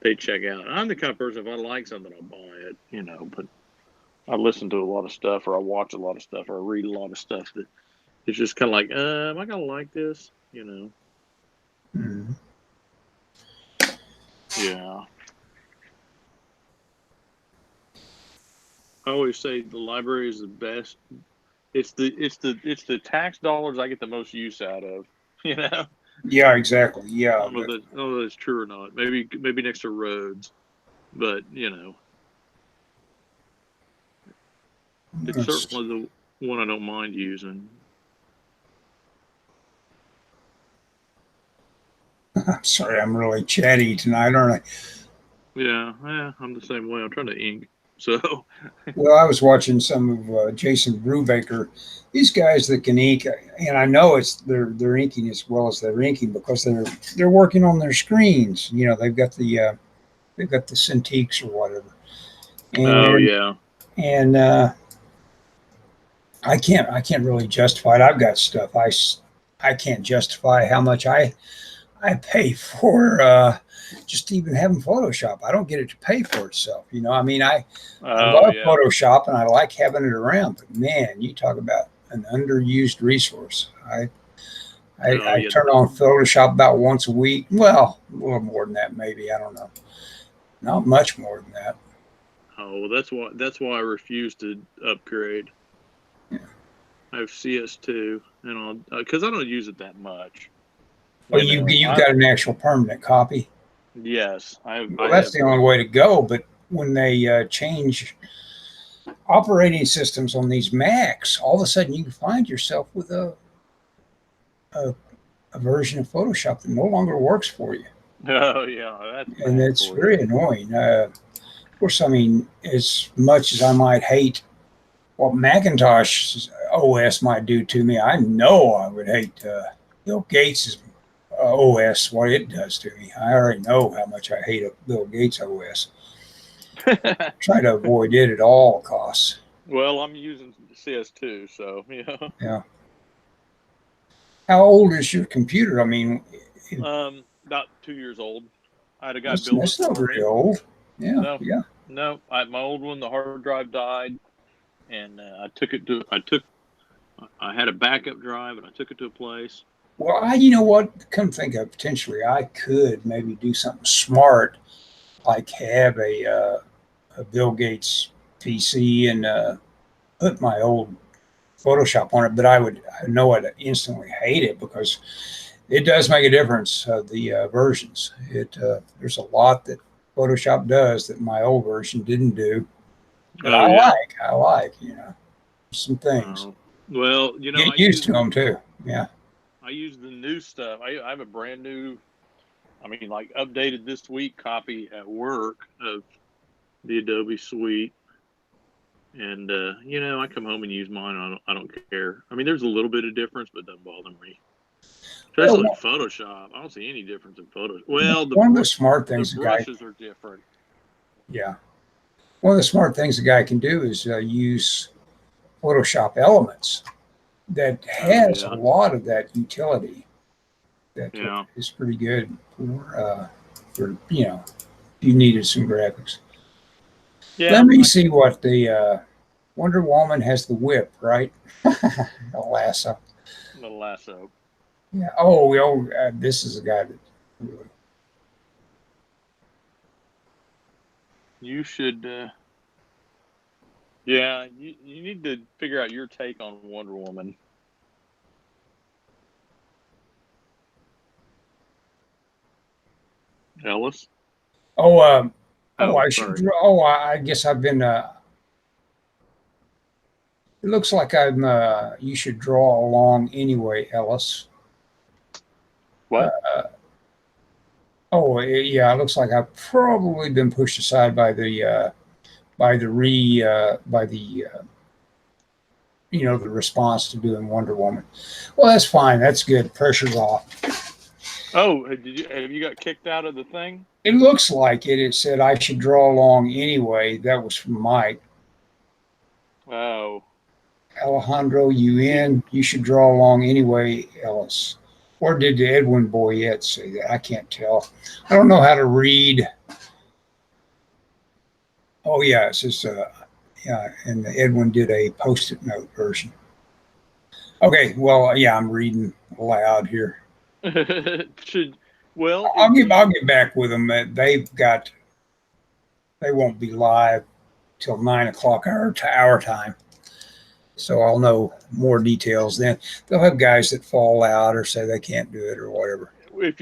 [SPEAKER 2] they check out. I'm the kind of person, if I like something, I'll buy it, but I listen to a lot of stuff, or I watch a lot of stuff, or I read a lot of stuff that it's just kind of like, am I gonna like this?
[SPEAKER 1] Mhm.
[SPEAKER 2] Yeah. I always say the library is the best. It's the tax dollars I get the most use out of.
[SPEAKER 1] Yeah, exactly.
[SPEAKER 2] I
[SPEAKER 1] Yeah,
[SPEAKER 2] don't know if that's true or not. Maybe next to roads, but it's certainly the one I don't mind using.
[SPEAKER 1] I'm sorry, I'm really chatty tonight, aren't I?
[SPEAKER 2] Yeah, I'm the same way. I'm trying to ink. So,
[SPEAKER 1] Well, I was watching some of Jason Brubaker. These guys that can ink, and I know they're inking as well as they're inking because they're working on their screens. They've got the Cintiqs or whatever,
[SPEAKER 2] oh
[SPEAKER 1] and
[SPEAKER 2] yeah,
[SPEAKER 1] and I can't really justify it. I've got stuff I can't justify how much I pay for just even having Photoshop. I don't get it to pay for itself. I mean, I
[SPEAKER 2] oh
[SPEAKER 1] love
[SPEAKER 2] yeah.
[SPEAKER 1] Photoshop and I like having it around, but man, you talk about an underused resource. I
[SPEAKER 2] Yeah.
[SPEAKER 1] turn on Photoshop about once a week. Well, a little more than that, maybe. I don't know. Not much more than that.
[SPEAKER 2] Oh, well, that's why I refuse to upgrade.
[SPEAKER 1] Yeah.
[SPEAKER 2] I have CS2, and because I don't use it that much.
[SPEAKER 1] Well, you've got an actual permanent copy.
[SPEAKER 2] Yes, I have.
[SPEAKER 1] Well, that's the only way to go. But when they change operating systems on these Macs, all of a sudden you can find yourself with a version of Photoshop that no longer works for you.
[SPEAKER 2] Oh yeah, that's
[SPEAKER 1] and
[SPEAKER 2] bad
[SPEAKER 1] it's
[SPEAKER 2] for you.
[SPEAKER 1] very annoying. Of course, I mean, as much as I might hate what Macintosh OS might do to me, I know I would hate Bill Gates' OS, what it does to me. I already know how much I hate Bill Gates OS. Try to avoid it at all costs.
[SPEAKER 2] Well, I'm using CS2, so yeah.
[SPEAKER 1] Yeah. How old is your computer? I mean,
[SPEAKER 2] About 2 years old. I had a guy
[SPEAKER 1] that's
[SPEAKER 2] build it
[SPEAKER 1] that's not
[SPEAKER 2] for
[SPEAKER 1] very
[SPEAKER 2] me.
[SPEAKER 1] old. Yeah,
[SPEAKER 2] No,
[SPEAKER 1] yeah.
[SPEAKER 2] no, my old one, the hard drive died, and I had a backup drive, and I took it to a place.
[SPEAKER 1] Well, you know what? Come think of potentially, I could maybe do something smart, like have a Bill Gates PC and put my old Photoshop on it. But I know I'd instantly hate it because it does make a difference. The versions, there's a lot that Photoshop does that my old version didn't do. That
[SPEAKER 2] Oh yeah.
[SPEAKER 1] I like, some things.
[SPEAKER 2] Oh well,
[SPEAKER 1] Get used to them too. Yeah.
[SPEAKER 2] I use the new stuff. I have a brand new, I mean, like updated this week copy at work of the Adobe Suite, and I come home and use mine. I don't care. I mean, there's a little bit of difference, but it doesn't bother me.
[SPEAKER 1] Well,
[SPEAKER 2] Especially in Photoshop, I don't see any difference in Photoshop. Well,
[SPEAKER 1] one of the smart
[SPEAKER 2] the
[SPEAKER 1] things a guy,
[SPEAKER 2] brushes are different.
[SPEAKER 1] yeah, one of the smart things a guy can do is use Photoshop Elements that
[SPEAKER 2] Oh
[SPEAKER 1] has a
[SPEAKER 2] yeah,
[SPEAKER 1] lot of that utility that
[SPEAKER 2] yeah,
[SPEAKER 1] is pretty good for if you needed some graphics.
[SPEAKER 2] yeah.
[SPEAKER 1] Let me see what the Wonder Woman has the whip, right? The lasso.
[SPEAKER 2] The lasso.
[SPEAKER 1] Yeah. Oh, this is a guy that really.
[SPEAKER 2] You should. Yeah, you need to figure out your take on Wonder Woman, Ellis.
[SPEAKER 1] Oh,
[SPEAKER 2] Oh,
[SPEAKER 1] I should.
[SPEAKER 2] sorry.
[SPEAKER 1] I guess I've been. It looks like I'm. You should draw along anyway, Ellis.
[SPEAKER 2] What?
[SPEAKER 1] Yeah. It looks like I've probably been pushed aside by the the response to doing Wonder Woman. Well, that's fine. That's good. Pressure's off.
[SPEAKER 2] Oh, have you got kicked out of the thing?
[SPEAKER 1] It looks like it. It said I should draw along anyway. That was from Mike.
[SPEAKER 2] Oh,
[SPEAKER 1] Alejandro, you in? You should draw along anyway, Ellis. Or did Edwin Boyette say that? I can't tell. I don't know how to read. Oh, yeah, it says, yeah, and Edwin did a post it note version. Okay, well, yeah, I'm reading aloud here.
[SPEAKER 2] should well
[SPEAKER 1] I'll
[SPEAKER 2] if
[SPEAKER 1] I'll
[SPEAKER 2] you
[SPEAKER 1] get back with them. They won't be live till 9 o'clock our time. So I'll know more details then. They'll have guys that fall out or say they can't do it or whatever.
[SPEAKER 2] if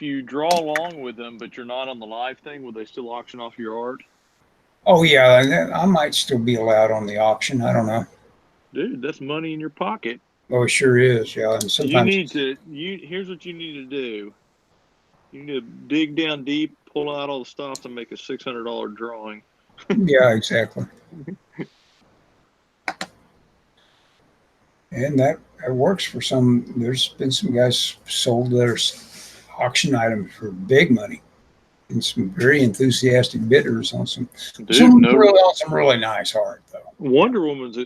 [SPEAKER 2] you draw along with them, but you're not on the live thing, will they still auction off your art?
[SPEAKER 1] Oh yeah, I might still be allowed on the auction. I don't know.
[SPEAKER 2] Dude, that's money in your pocket.
[SPEAKER 1] Oh, it sure is. Yeah, and
[SPEAKER 2] You
[SPEAKER 1] sometimes,
[SPEAKER 2] need to you here's what you need to do. You need to dig down deep, pull out all the stops, and make a $600 drawing.
[SPEAKER 1] yeah, exactly. And that works for some. There's been some guys sold their auction items for big money, and some very enthusiastic bidders on
[SPEAKER 2] Dude, no,
[SPEAKER 1] some really nice art though. Yeah,
[SPEAKER 2] Wonder Woman's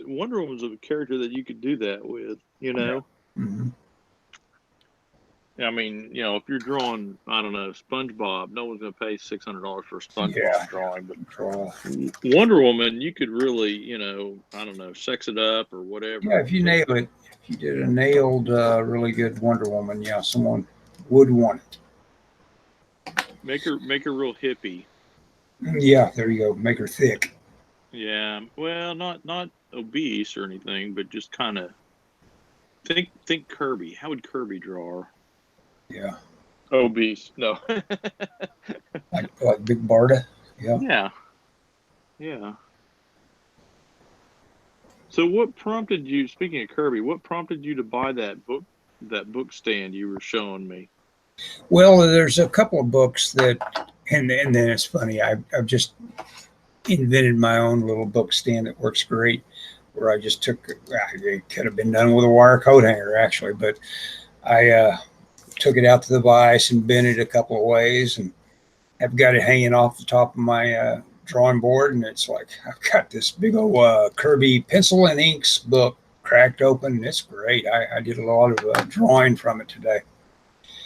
[SPEAKER 2] a character that you could do that with, you
[SPEAKER 1] yeah.
[SPEAKER 2] know?
[SPEAKER 1] Mm-hmm.
[SPEAKER 2] I mean, if you're drawing, I don't know, SpongeBob, no one's going to pay $600 for a SpongeBob
[SPEAKER 1] Yeah,
[SPEAKER 2] drawing. But
[SPEAKER 1] draw.
[SPEAKER 2] Wonder Woman, you could really, I don't know, sex it up or
[SPEAKER 1] Yeah,
[SPEAKER 2] whatever.
[SPEAKER 1] if you nail it, if you did a nailed, really good Wonder Woman, yeah, someone would want it.
[SPEAKER 2] Make her real hippie.
[SPEAKER 1] Yeah, there you go. Make her thick.
[SPEAKER 2] Yeah, well, not obese or anything, but just kind of think Kirby. How would Kirby draw her?
[SPEAKER 1] Yeah,
[SPEAKER 2] Obese? No.
[SPEAKER 1] like Big Barda. Yeah.
[SPEAKER 2] Yeah, yeah. So what prompted you? Speaking of Kirby, what prompted you to buy that book stand you were showing me?
[SPEAKER 1] Well, there's a couple of books that, and then it's funny. I've just invented my own little book stand that works great. Where I just took, it could have been done with a wire coat hanger actually, but I took it out to the vise and bent it a couple of ways, and have got it hanging off the top of my drawing board. And it's like I've got this big old Kirby pencil and inks book cracked open, and it's great. I did a lot of drawing from it today.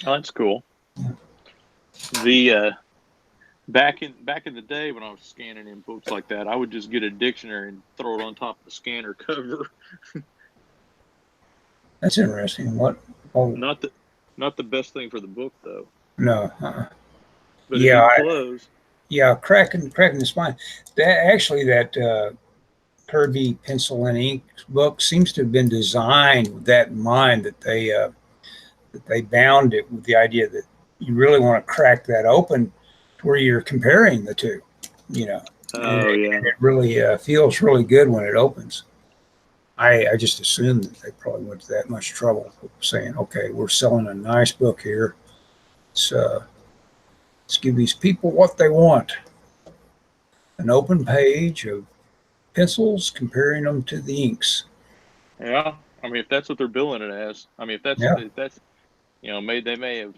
[SPEAKER 2] Oh, that's cool. The back in the day when I was scanning in books like that, I would just get a dictionary and throw it on top of the scanner cover.
[SPEAKER 1] That's interesting. What? Oh,
[SPEAKER 2] Not the best thing for the book though.
[SPEAKER 1] no.
[SPEAKER 2] But
[SPEAKER 1] Yeah,
[SPEAKER 2] it did close.
[SPEAKER 1] yeah, cracking the spine. That Kirby pencil and ink book seems to have been designed with that in mind, that they bound it with the idea that you really want to crack that open to where you're comparing the two, you know.
[SPEAKER 2] Oh yeah.
[SPEAKER 1] And it really feels really good when it opens. I just assumed that they probably went to that much trouble saying, okay, we're selling a nice book here. Let's give these people what they want. An open page of pencils comparing them to the inks.
[SPEAKER 2] Yeah. I mean, if that's what they're billing it as, I mean,
[SPEAKER 1] Yeah.
[SPEAKER 2] if that's they may have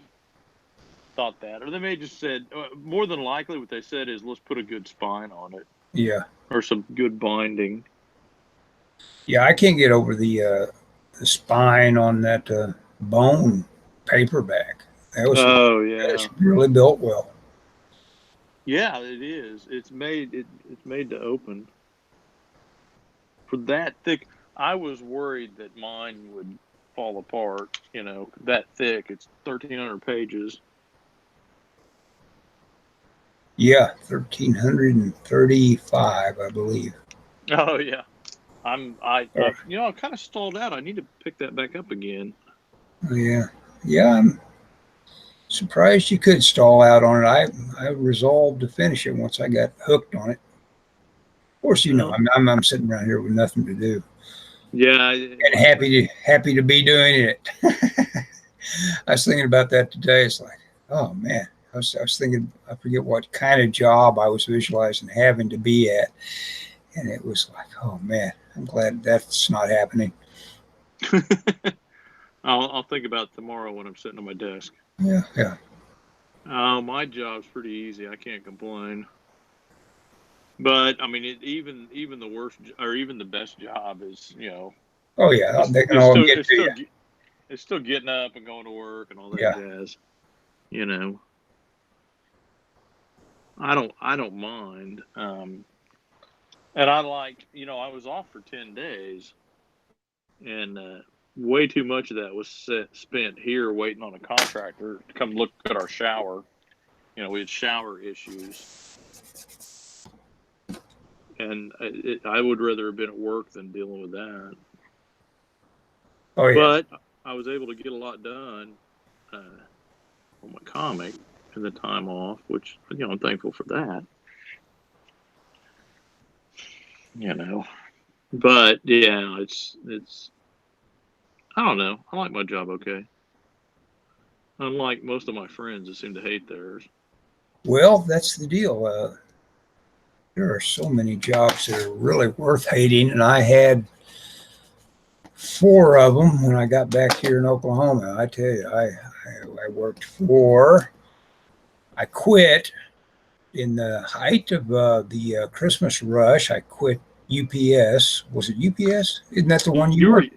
[SPEAKER 2] thought that, or they may have just said more than likely what they said is let's put a good spine on it
[SPEAKER 1] Yeah.
[SPEAKER 2] or some good binding.
[SPEAKER 1] Yeah, I can't get over the spine on that bone paperback. That's
[SPEAKER 2] Yeah.
[SPEAKER 1] really built well.
[SPEAKER 2] Yeah, it is. It's made to open. For that thick, I was worried that mine would fall apart, that thick. It's 1,300 pages.
[SPEAKER 1] Yeah, 1,335, I believe.
[SPEAKER 2] Oh yeah. I
[SPEAKER 1] Or,
[SPEAKER 2] kind of stalled out. I need to pick that back up again.
[SPEAKER 1] yeah, yeah. I'm surprised you could stall out on it. I resolved to finish it once I got hooked on it. Of course,
[SPEAKER 2] Well,
[SPEAKER 1] I'm sitting around here with nothing to do
[SPEAKER 2] yeah,
[SPEAKER 1] and happy to be doing it. I was thinking about that today. It's like, oh man, I was thinking, I forget what kind of job I was visualizing having to be at, and it was like, oh man, I'm glad that's not happening.
[SPEAKER 2] I'll think about it tomorrow when I'm sitting at my desk.
[SPEAKER 1] Yeah, yeah.
[SPEAKER 2] Oh, my job's pretty easy. I can't complain. But I mean, even the worst or even the best job is
[SPEAKER 1] Oh yeah,
[SPEAKER 2] it's,
[SPEAKER 1] they can
[SPEAKER 2] it's
[SPEAKER 1] all
[SPEAKER 2] still
[SPEAKER 1] get
[SPEAKER 2] it's
[SPEAKER 1] to
[SPEAKER 2] still
[SPEAKER 1] you.
[SPEAKER 2] it's still getting up and going to work and all that
[SPEAKER 1] Yeah,
[SPEAKER 2] jazz. You know, I don't mind. And I like I was off for 10 days, and way too much of that was spent here waiting on a contractor to come look at our shower. We had shower issues, and I would rather have been at work than dealing with that.
[SPEAKER 1] oh yeah.
[SPEAKER 2] But I was able to get a lot done on my comic in the time off, which I'm thankful for that. But yeah, it's I don't know. I like my job okay. Unlike most of my friends that seem to hate theirs.
[SPEAKER 1] Well, that's the deal. There are so many jobs that are really worth hating, and I had four of them when I got back here in Oklahoma. I tell you, I worked for. I quit in the height of the Christmas rush. I quit UPS. Was it UPS? Isn't that the one you
[SPEAKER 2] You were
[SPEAKER 1] worked?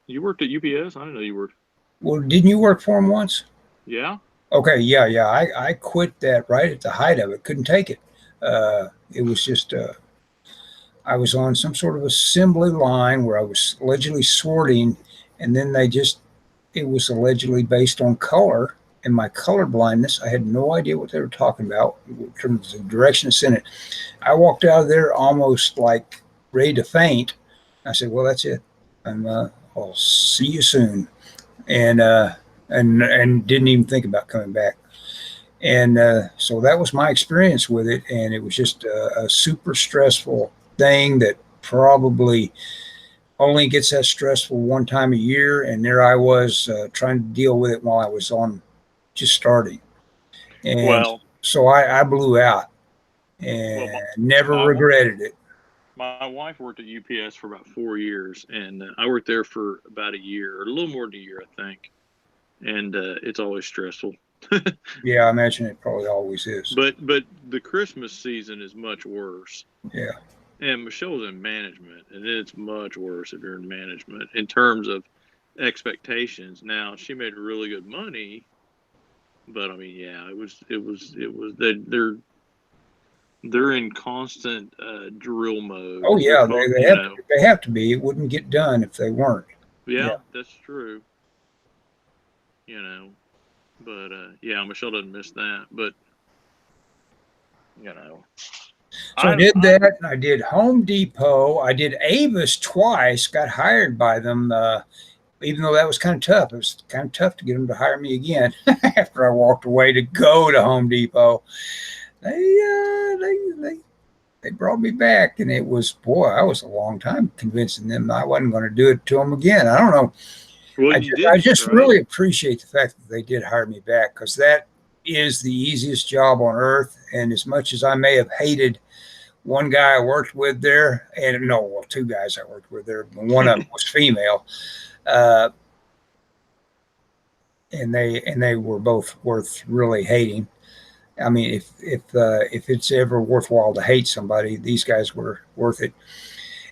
[SPEAKER 2] you worked at UPS? I didn't know you worked.
[SPEAKER 1] Well, didn't you work for them once?
[SPEAKER 2] Yeah.
[SPEAKER 1] Okay, yeah, yeah. I quit that right at the height of it. Couldn't take it. It was just I was on some sort of assembly line where I was allegedly sorting, and then it was allegedly based on color and my color blindness. I had no idea what they were talking about in terms of the direction to send it. I walked out of there almost like ready to faint. I said, "Well, that's it. I'll see you soon," and and didn't even think about coming back. And so that was my experience with it, and it was just a super stressful thing that probably only gets that stressful one time a year. And there I was trying to deal with it while I was on just starting. And
[SPEAKER 2] Well,
[SPEAKER 1] so I blew out and
[SPEAKER 2] well,
[SPEAKER 1] never
[SPEAKER 2] my
[SPEAKER 1] regretted it.
[SPEAKER 2] my wife worked at UPS for about 4 years, and I worked there for about a year, or a little more than a year, I think. And it's always stressful.
[SPEAKER 1] Yeah, I imagine it probably always is.
[SPEAKER 2] But the Christmas season is much worse.
[SPEAKER 1] Yeah.
[SPEAKER 2] And Michelle's in management, and it's much worse if you're in management in terms of expectations. Now she made really good money, but I mean, yeah, it was they're in constant drill mode.
[SPEAKER 1] Oh yeah,
[SPEAKER 2] You know,
[SPEAKER 1] they have to be. It wouldn't get done if they weren't. Yeah.
[SPEAKER 2] yeah, that's true. You know, but yeah, Michelle doesn't miss that. But you know,
[SPEAKER 1] So I
[SPEAKER 2] I
[SPEAKER 1] did
[SPEAKER 2] I
[SPEAKER 1] that, and I did Home Depot. I did Avis twice. Got hired by them, even though that was kind of tough. It was kind of tough to get them to hire me again after I walked away to go to Home Depot. They brought me back, and it was, boy, I was a long time convincing them I wasn't going to do it to them again. I don't know.
[SPEAKER 2] well, you
[SPEAKER 1] I
[SPEAKER 2] didn't,
[SPEAKER 1] just
[SPEAKER 2] right?
[SPEAKER 1] really appreciate the fact that they did hire me back, because that is the easiest job on earth. And as much as I may have hated one guy I worked with there, and no, well, two guys I worked with there, but one of them was female, uh, and they were both worth really hating. I mean, if it's ever worthwhile to hate somebody, these guys were worth it.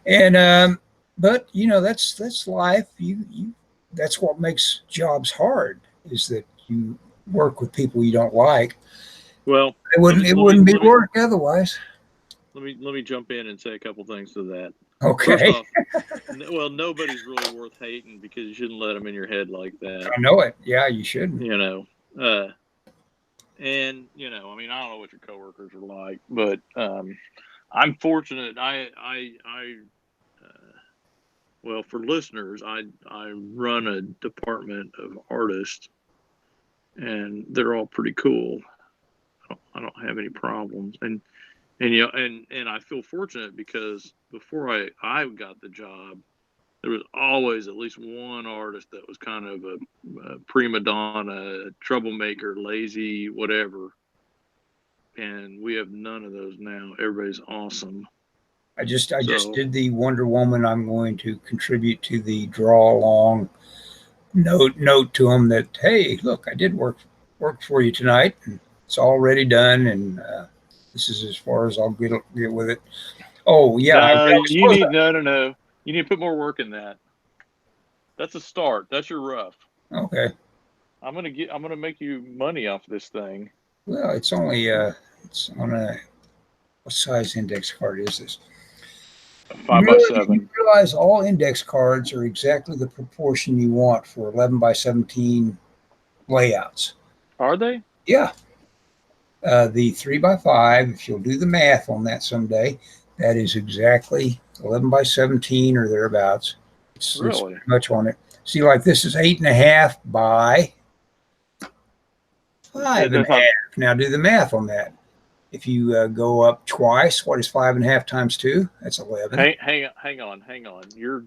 [SPEAKER 1] And but that's life. You that's what makes jobs hard, is that you work with people you don't like.
[SPEAKER 2] Well,
[SPEAKER 1] It wouldn't be work otherwise.
[SPEAKER 2] let me jump in and say a couple things to that. First
[SPEAKER 1] Okay,
[SPEAKER 2] off, well, nobody's really worth hating because you shouldn't let them in your head like that.
[SPEAKER 1] I know it. Yeah, you shouldn't.
[SPEAKER 2] You know, uh, and I mean, I don't know what your coworkers are like, but I'm fortunate. Well, for listeners, I run a department of artists, and they're all pretty cool. I don't have any problems, and and I feel fortunate because before I got the job, there was always at least one artist that was kind of a prima donna, a troublemaker, lazy, whatever. And we have none of those now. Everybody's awesome.
[SPEAKER 1] I just
[SPEAKER 2] So
[SPEAKER 1] did the Wonder Woman. I'm going to contribute to the draw along note to them that, hey, look, I did work for you tonight, and it's already done, and this is as far as I'll get with it. Oh yeah,
[SPEAKER 2] no,
[SPEAKER 1] I
[SPEAKER 2] you
[SPEAKER 1] suppose.
[SPEAKER 2] need no. You need to put more work in that. That's a start. That's your rough.
[SPEAKER 1] Okay,
[SPEAKER 2] I'm gonna make you money off this thing.
[SPEAKER 1] well, it's on a, what size index card is this?
[SPEAKER 2] Five by
[SPEAKER 1] You
[SPEAKER 2] seven.
[SPEAKER 1] realize all index cards are exactly the proportion you want for 11 by 17 layouts.
[SPEAKER 2] Are they?
[SPEAKER 1] Yeah. The 3 by 5, if you'll do the math on that someday, that is exactly 11 by 17 or thereabouts. It's
[SPEAKER 2] Really?
[SPEAKER 1] pretty much on it. See, like this is 8.5 by five and
[SPEAKER 2] That's
[SPEAKER 1] a
[SPEAKER 2] not.
[SPEAKER 1] half. Now do the math on that. If you go up twice, what is 5.5 times 2? That's 11.
[SPEAKER 2] Hang on. You're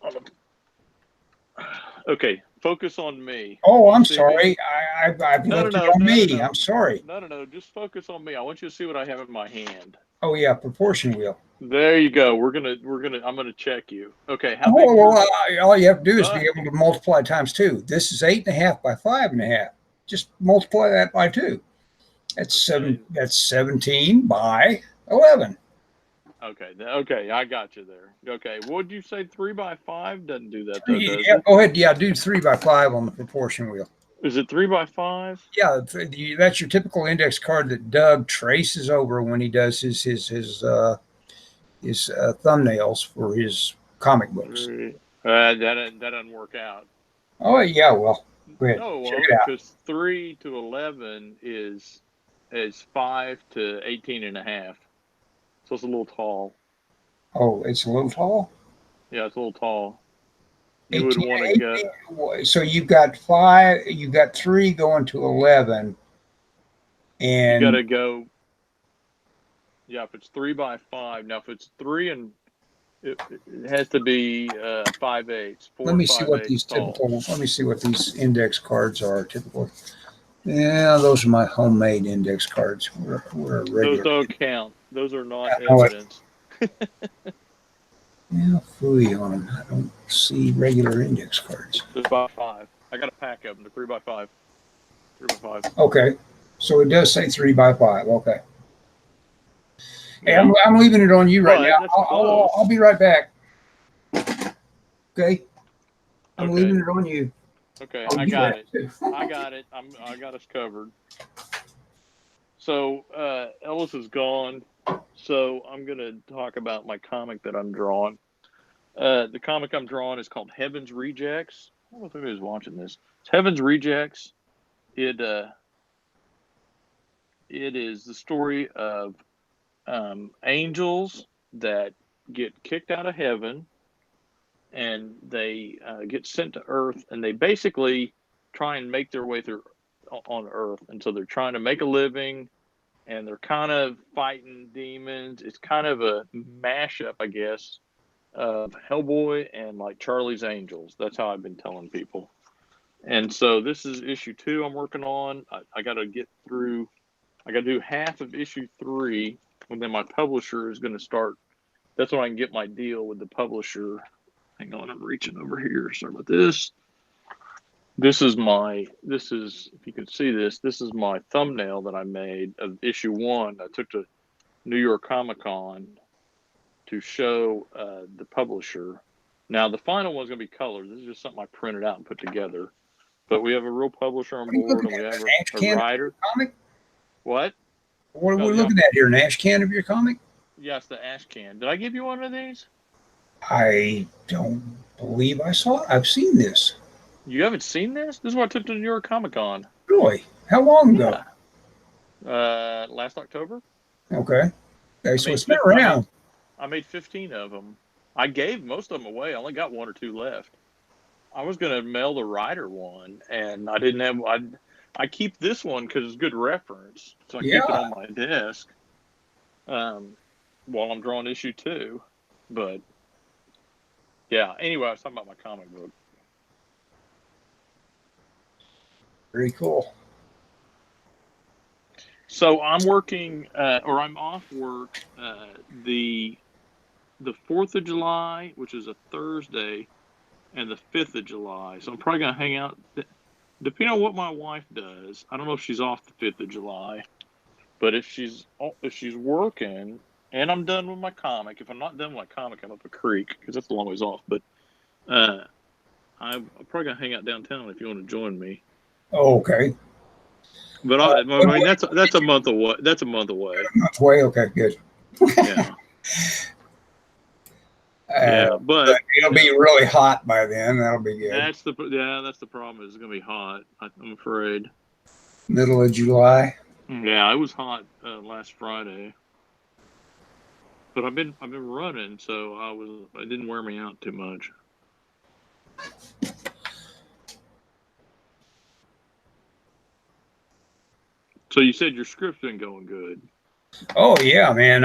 [SPEAKER 2] on okay. Focus on me. I
[SPEAKER 1] Oh,
[SPEAKER 2] want you
[SPEAKER 1] I'm
[SPEAKER 2] to see me.
[SPEAKER 1] sorry. I've
[SPEAKER 2] No, no,
[SPEAKER 1] left it
[SPEAKER 2] no,
[SPEAKER 1] on
[SPEAKER 2] no, no,
[SPEAKER 1] me. I'm
[SPEAKER 2] no,
[SPEAKER 1] sorry.
[SPEAKER 2] no. Just focus on me. I want you to see what I have in my hand.
[SPEAKER 1] Oh yeah, proportion wheel.
[SPEAKER 2] There you go. I'm gonna check you. Okay, how
[SPEAKER 1] Oh
[SPEAKER 2] big's
[SPEAKER 1] well,
[SPEAKER 2] your?
[SPEAKER 1] all you have to do is be
[SPEAKER 2] Uh,
[SPEAKER 1] able to multiply times 2. This is 8.5 by 5.5. Just multiply that by 2. That's seven.
[SPEAKER 2] okay,
[SPEAKER 1] That's 17 by 11.
[SPEAKER 2] okay. I got you there. Okay, what'd you say? 3 by 5 doesn't do that though, does
[SPEAKER 1] Yeah,
[SPEAKER 2] it?
[SPEAKER 1] go ahead. Yeah, do 3 by 5 on the proportion wheel.
[SPEAKER 2] Is it 3 by 5?
[SPEAKER 1] Yeah, that's your typical index card that Doug traces over when he does his thumbnails for his comic books.
[SPEAKER 2] That doesn't work out.
[SPEAKER 1] Oh yeah, well, go ahead,
[SPEAKER 2] No, it
[SPEAKER 1] check
[SPEAKER 2] won't,
[SPEAKER 1] it out.
[SPEAKER 2] because 3 to 11 is 5 to 18 and a half. So it's a little tall.
[SPEAKER 1] Oh, it's a little tall.
[SPEAKER 2] Yeah, it's a little tall. You would
[SPEAKER 1] 18,
[SPEAKER 2] want to go.
[SPEAKER 1] 18. So you've got 5. You've got 3 going to 11,
[SPEAKER 2] You got
[SPEAKER 1] and
[SPEAKER 2] to go. Yeah, if it's 3 by 5. Now, if it's three and it has to be 5/8,
[SPEAKER 1] Let
[SPEAKER 2] 4
[SPEAKER 1] me see what
[SPEAKER 2] 5/8
[SPEAKER 1] these
[SPEAKER 2] tall.
[SPEAKER 1] typical. Let me see what these index cards are typical. Yeah, those are my homemade index cards. We're
[SPEAKER 2] Those
[SPEAKER 1] regular.
[SPEAKER 2] don't count. Those are not
[SPEAKER 1] Oh,
[SPEAKER 2] evidence.
[SPEAKER 1] yeah, phooey on them. I don't see regular index cards.
[SPEAKER 2] They're by 5. I got a pack of them. They're 3x5. 3x5.
[SPEAKER 1] Okay, so it does say 3x5. Okay. Hey,
[SPEAKER 2] Yeah.
[SPEAKER 1] I'm leaving it on you right now.
[SPEAKER 2] But that's close.
[SPEAKER 1] I'll be right back. Okay, I'm
[SPEAKER 2] Okay.
[SPEAKER 1] leaving it on you.
[SPEAKER 2] Okay.
[SPEAKER 1] Oh,
[SPEAKER 2] I
[SPEAKER 1] you
[SPEAKER 2] got
[SPEAKER 1] have
[SPEAKER 2] it.
[SPEAKER 1] to.
[SPEAKER 2] I got it. I got us covered. So Ellis is gone. So I'm gonna talk about my comic that I'm drawing. The comic I'm drawing is called Heaven's Rejects. I don't know if anybody's watching this. It's Heaven's Rejects. It is the story of angels that get kicked out of heaven and they get sent to Earth, and they basically try and make their way through on Earth, and so they're trying to make a living, and they're kind of fighting demons. It's kind of a mashup, I guess, of Hellboy and like Charlie's Angels. That's how I've been telling people. And so this is issue 2 I'm working on. I got to get through. I got to do half of issue 3, and then my publisher is going to start. That's when I can get my deal with the publisher. Hang on, I'm reaching over here. Sorry about this. This is if you can see this, this is my thumbnail that I made of issue 1. I took to New York Comic Con to show the publisher. Now, the final one's going to be colored. This is just something I printed out and put together. But we have a real publisher on
[SPEAKER 1] What are you
[SPEAKER 2] board,
[SPEAKER 1] looking
[SPEAKER 2] and we
[SPEAKER 1] at?
[SPEAKER 2] have
[SPEAKER 1] An ash
[SPEAKER 2] a
[SPEAKER 1] can of
[SPEAKER 2] writer.
[SPEAKER 1] your comic?
[SPEAKER 2] What?
[SPEAKER 1] What are
[SPEAKER 2] Oh,
[SPEAKER 1] we
[SPEAKER 2] yeah.
[SPEAKER 1] looking at here? An ash can of your comic?
[SPEAKER 2] Yes, the ash can. Did I give you one of these?
[SPEAKER 1] I don't believe I saw it. I've seen this.
[SPEAKER 2] You haven't seen this? This is what I took to New York Comic Con.
[SPEAKER 1] Really? How long ago?
[SPEAKER 2] Yeah. Last October.
[SPEAKER 1] Okay. Okay, so it's been around.
[SPEAKER 2] I made 15 of them. I gave most of them away. I only got 1 or 2 left. I was going to mail the writer one, and I didn't have. I keep this one because it's good reference, so I keep it on my desk while I'm drawing issue 2. But yeah. Anyway, I was talking about my comic book.
[SPEAKER 1] Very cool.
[SPEAKER 2] So I'm working, or I'm off work the 4th of July, which is a Thursday, and the 5th of July. So I'm probably going to hang out. Depending on what my wife does, I don't know if she's off the 5th of July, but if she's working and I'm done with my comic, if I'm not done with my comic, I'm up a creek because that's a long ways off. But I'm probably going to hang out downtown if you want to join me.
[SPEAKER 1] Oh, okay.
[SPEAKER 2] But I mean, that's a month away. That's a month away.
[SPEAKER 1] A month away. Okay, good.
[SPEAKER 2] Yeah. Yeah, but
[SPEAKER 1] it'll be really hot by then. That'll be good.
[SPEAKER 2] That's the problem. It's gonna be hot. I'm afraid.
[SPEAKER 1] Middle of July.
[SPEAKER 2] Yeah, it was hot last Friday, but I've been running, so it didn't wear me out too much. So you said your script's been going good.
[SPEAKER 1] Oh yeah, man.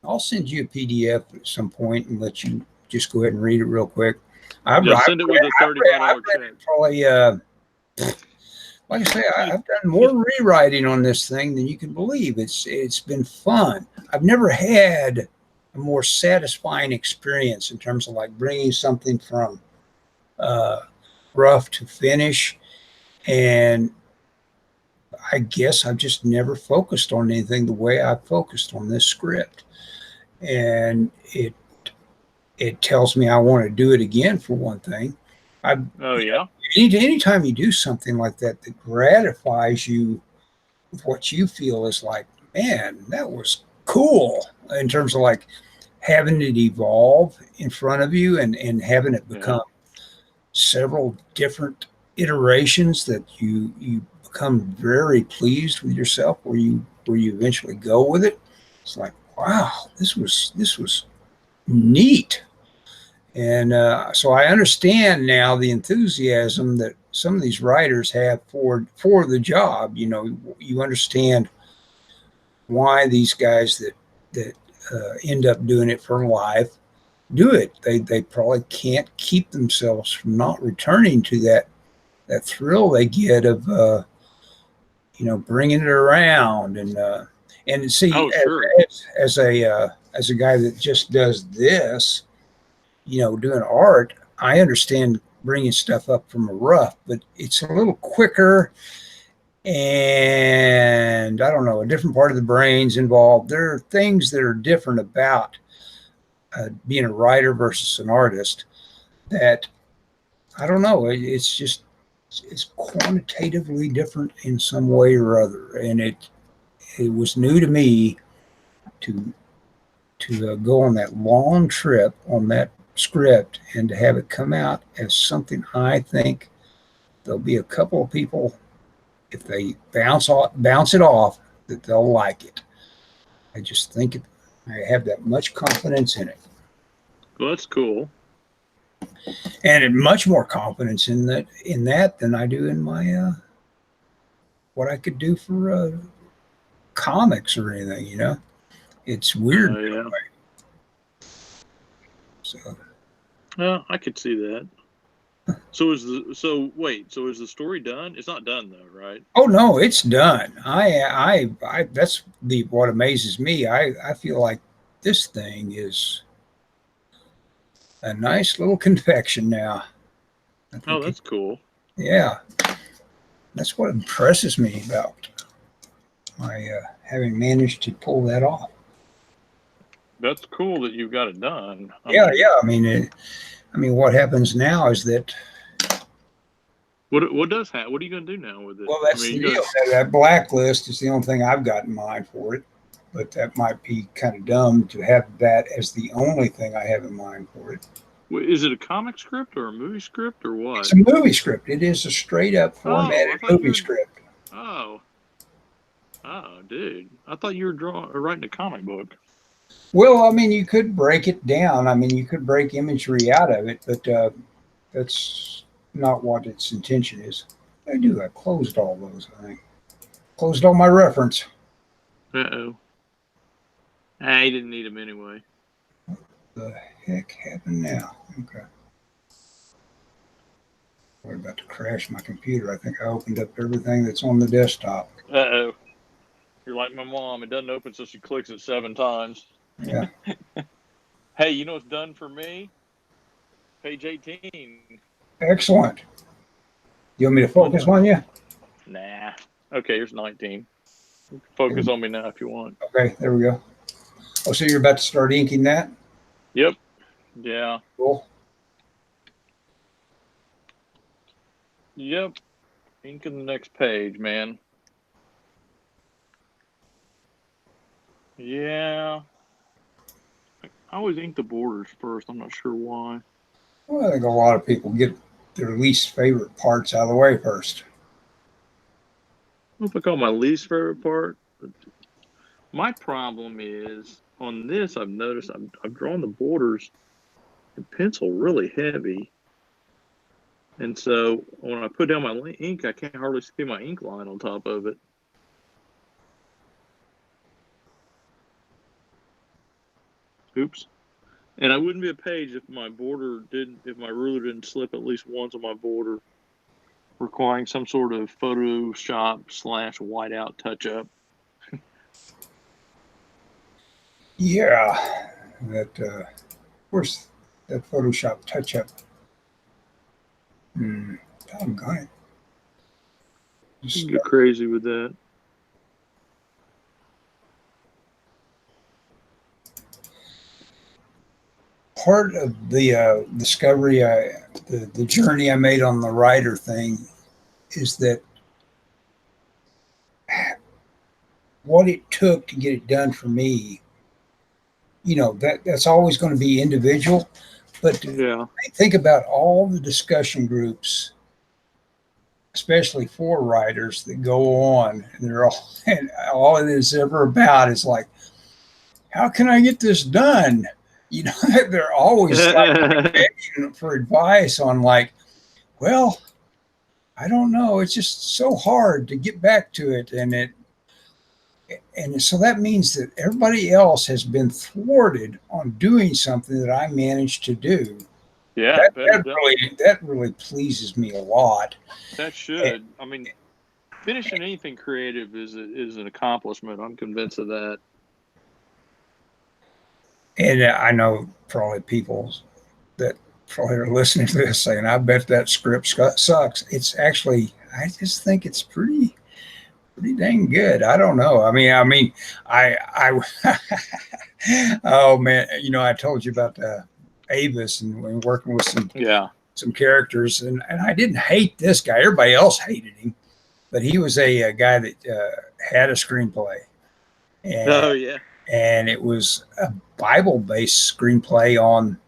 [SPEAKER 1] I'll send you a PDF at some point and let you just go ahead and read it real quick.
[SPEAKER 2] Send it with a $35 check.
[SPEAKER 1] Probably, like I say, I've done more rewriting on this thing than you can believe. It's been fun. I've never had a more satisfying experience in terms of like bringing something from rough to finish, and I guess I've just never focused on anything the way I focused on this script. And it tells me I want to do it again, for one thing.
[SPEAKER 2] Oh yeah.
[SPEAKER 1] Anytime you do something like that gratifies you with what you feel is like, man, that was cool, in terms of like having it evolve in front of you and having it become several different iterations that you become very pleased with yourself where you eventually go with it. It's like, wow, this was neat. And so I understand now the enthusiasm that some of these writers have for the job. You know, you understand why these guys that end up doing it for life do it. They probably can't keep themselves from not returning to that thrill they get of bringing it around and see
[SPEAKER 2] Oh, sure.
[SPEAKER 1] as a guy that just does this, doing art. I understand bringing stuff up from a rough, but it's a little quicker, and I don't know, a different part of the brain's involved. There are things that are different about being a writer versus an artist that I don't know. It's just it's quantitatively different in some way or other, and it was new to me to go on that long trip on that script and to have it come out as something I think there'll be a couple of people, if they bounce it off, that they'll like it. I just think I have that much confidence in it,
[SPEAKER 2] Well, that's cool.
[SPEAKER 1] and much more confidence in that than I do in my what I could do for comics or anything. It's weird that
[SPEAKER 2] Yeah.
[SPEAKER 1] way. So
[SPEAKER 2] Well, I could see that. So is the story done? It's not done though, right?
[SPEAKER 1] oh no, it's done. I that's the what amazes me. I feel like this thing is a nice little confection now. I
[SPEAKER 2] Oh,
[SPEAKER 1] think
[SPEAKER 2] that's cool.
[SPEAKER 1] yeah, that's what impresses me about my having managed to pull that off.
[SPEAKER 2] That's cool that you've got it done. I
[SPEAKER 1] Yeah,
[SPEAKER 2] mean,
[SPEAKER 1] yeah. I mean, what happens now is that,
[SPEAKER 2] what does happen? What are you going to do now with it?
[SPEAKER 1] well,
[SPEAKER 2] I
[SPEAKER 1] that's
[SPEAKER 2] mean,
[SPEAKER 1] the
[SPEAKER 2] you
[SPEAKER 1] deal.
[SPEAKER 2] going to
[SPEAKER 1] That blacklist is the only thing I've got in mind for it, but that might be kind of dumb to have that as the only thing I have in mind for it.
[SPEAKER 2] is it a comic script or a movie script or
[SPEAKER 1] It's
[SPEAKER 2] what?
[SPEAKER 1] a movie script. It is a straight up
[SPEAKER 2] Oh, I
[SPEAKER 1] formatted
[SPEAKER 2] thought you
[SPEAKER 1] movie
[SPEAKER 2] were.
[SPEAKER 1] script.
[SPEAKER 2] Oh, oh, dude, I thought you were drawing or writing a comic book.
[SPEAKER 1] Well, I mean, you could break it down. I mean, you could break imagery out of it, but that's not what its intention is. I do. I closed all those, I think. Closed all my reference.
[SPEAKER 2] Uh-oh. I didn't need them anyway.
[SPEAKER 1] The heck happened now? Okay. We're about to crash my computer. I think I opened up everything that's on the desktop.
[SPEAKER 2] Uh-oh. You're like my mom. It doesn't open, so she clicks it 7 times.
[SPEAKER 1] Yeah.
[SPEAKER 2] Hey, you know what's done for me? Page 18.
[SPEAKER 1] Excellent. You want me to
[SPEAKER 2] What's
[SPEAKER 1] focus on you?
[SPEAKER 2] Nah. Okay, here's 19. Focus on me now if you want.
[SPEAKER 1] Okay, there we go. Oh, so you're about to start inking that?
[SPEAKER 2] Yep. Yeah.
[SPEAKER 1] Cool.
[SPEAKER 2] Yep. Inking the next page, man. Yeah. I always ink the borders first. I'm not sure why.
[SPEAKER 1] Well, I think a lot of people get their least favorite parts out of the way first.
[SPEAKER 2] I don't know if I call my least favorite part. But my problem is on this, I've noticed I've drawn the borders in pencil really heavy. And so when I put down my ink, I can't hardly see my ink line on top of it. Oops. And I wouldn't be a page if if my ruler didn't slip at least once on my border, requiring some sort of Photoshop / whiteout touch up.
[SPEAKER 1] Yeah, that of course that Photoshop touch up. Doggone it.
[SPEAKER 2] You
[SPEAKER 1] Just
[SPEAKER 2] can get crazy with that.
[SPEAKER 1] part of the discovery, the journey I made on the writer thing is that what it took to get it done for me, that's always going to be individual. But
[SPEAKER 2] Yeah.
[SPEAKER 1] I think about all the discussion groups, especially for writers that go on, and they're all and all it is ever about is like, how can I get this done? They're always like begging for advice on like, well, I don't know. It's just so hard to get back to it, and And so that means that everybody else has been thwarted on doing something that I managed to do.
[SPEAKER 2] Yeah,
[SPEAKER 1] That
[SPEAKER 2] better
[SPEAKER 1] that
[SPEAKER 2] done.
[SPEAKER 1] really pleases me a lot.
[SPEAKER 2] That
[SPEAKER 1] And,
[SPEAKER 2] should. I mean, finishing anything creative is an accomplishment. I'm convinced of that.
[SPEAKER 1] and I know probably people that probably are listening to this saying, "I bet that script sucks." It's actually, I just think it's pretty dang good. I don't know. Oh man, I told you about Avis and working with
[SPEAKER 2] Yeah.
[SPEAKER 1] some characters, and I didn't hate this guy. Everybody else hated him, but he was a guy that had a screenplay, and
[SPEAKER 2] Oh yeah.
[SPEAKER 1] and it was a Bible-based screenplay on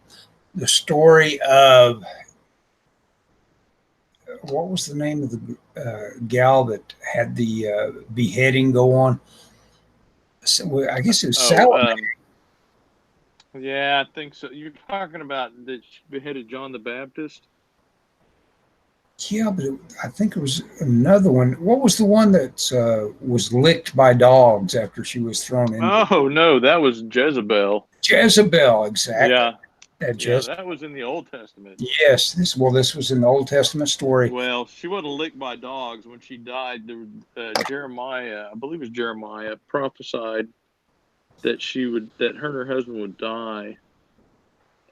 [SPEAKER 1] the story of what was the name of the gal that had the beheading go on? So, I guess it was
[SPEAKER 2] Oh,
[SPEAKER 1] Salome.
[SPEAKER 2] yeah. I think so. You're talking about that she beheaded John the Baptist.
[SPEAKER 1] Yeah, but I think it was another one. What was the one that was licked by dogs after she was thrown into
[SPEAKER 2] Oh no, that was Jezebel.
[SPEAKER 1] Jezebel? Exactly.
[SPEAKER 2] Yeah,
[SPEAKER 1] That
[SPEAKER 2] yeah.
[SPEAKER 1] Jez.
[SPEAKER 2] That was in the Old Testament.
[SPEAKER 1] Yes. This was in the Old Testament story.
[SPEAKER 2] Well, she wasn't licked by dogs when she died. Jeremiah, I believe it was Jeremiah, prophesied that that her and her husband would die,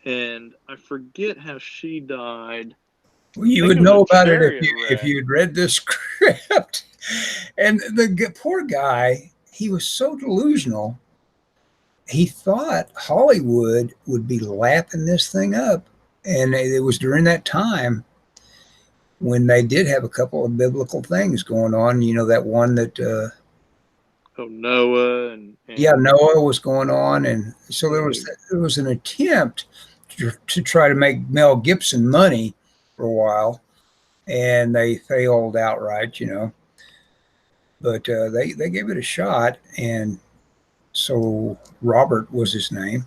[SPEAKER 2] and I forget how she died.
[SPEAKER 1] Well,
[SPEAKER 2] I
[SPEAKER 1] you
[SPEAKER 2] think
[SPEAKER 1] would
[SPEAKER 2] it was a
[SPEAKER 1] know about it
[SPEAKER 2] chariot
[SPEAKER 1] if
[SPEAKER 2] wreck.
[SPEAKER 1] you'd read the script. And the poor guy, he was so delusional. He thought Hollywood would be lapping this thing up, and it was during that time when they did have a couple of biblical things going on. That one that
[SPEAKER 2] Oh, Noah
[SPEAKER 1] yeah,
[SPEAKER 2] and
[SPEAKER 1] Noah was going on, and so
[SPEAKER 2] uh,
[SPEAKER 1] there was an attempt to try to make Mel Gibson money for a while, and they failed outright. But they gave it a shot, and so Robert was his name.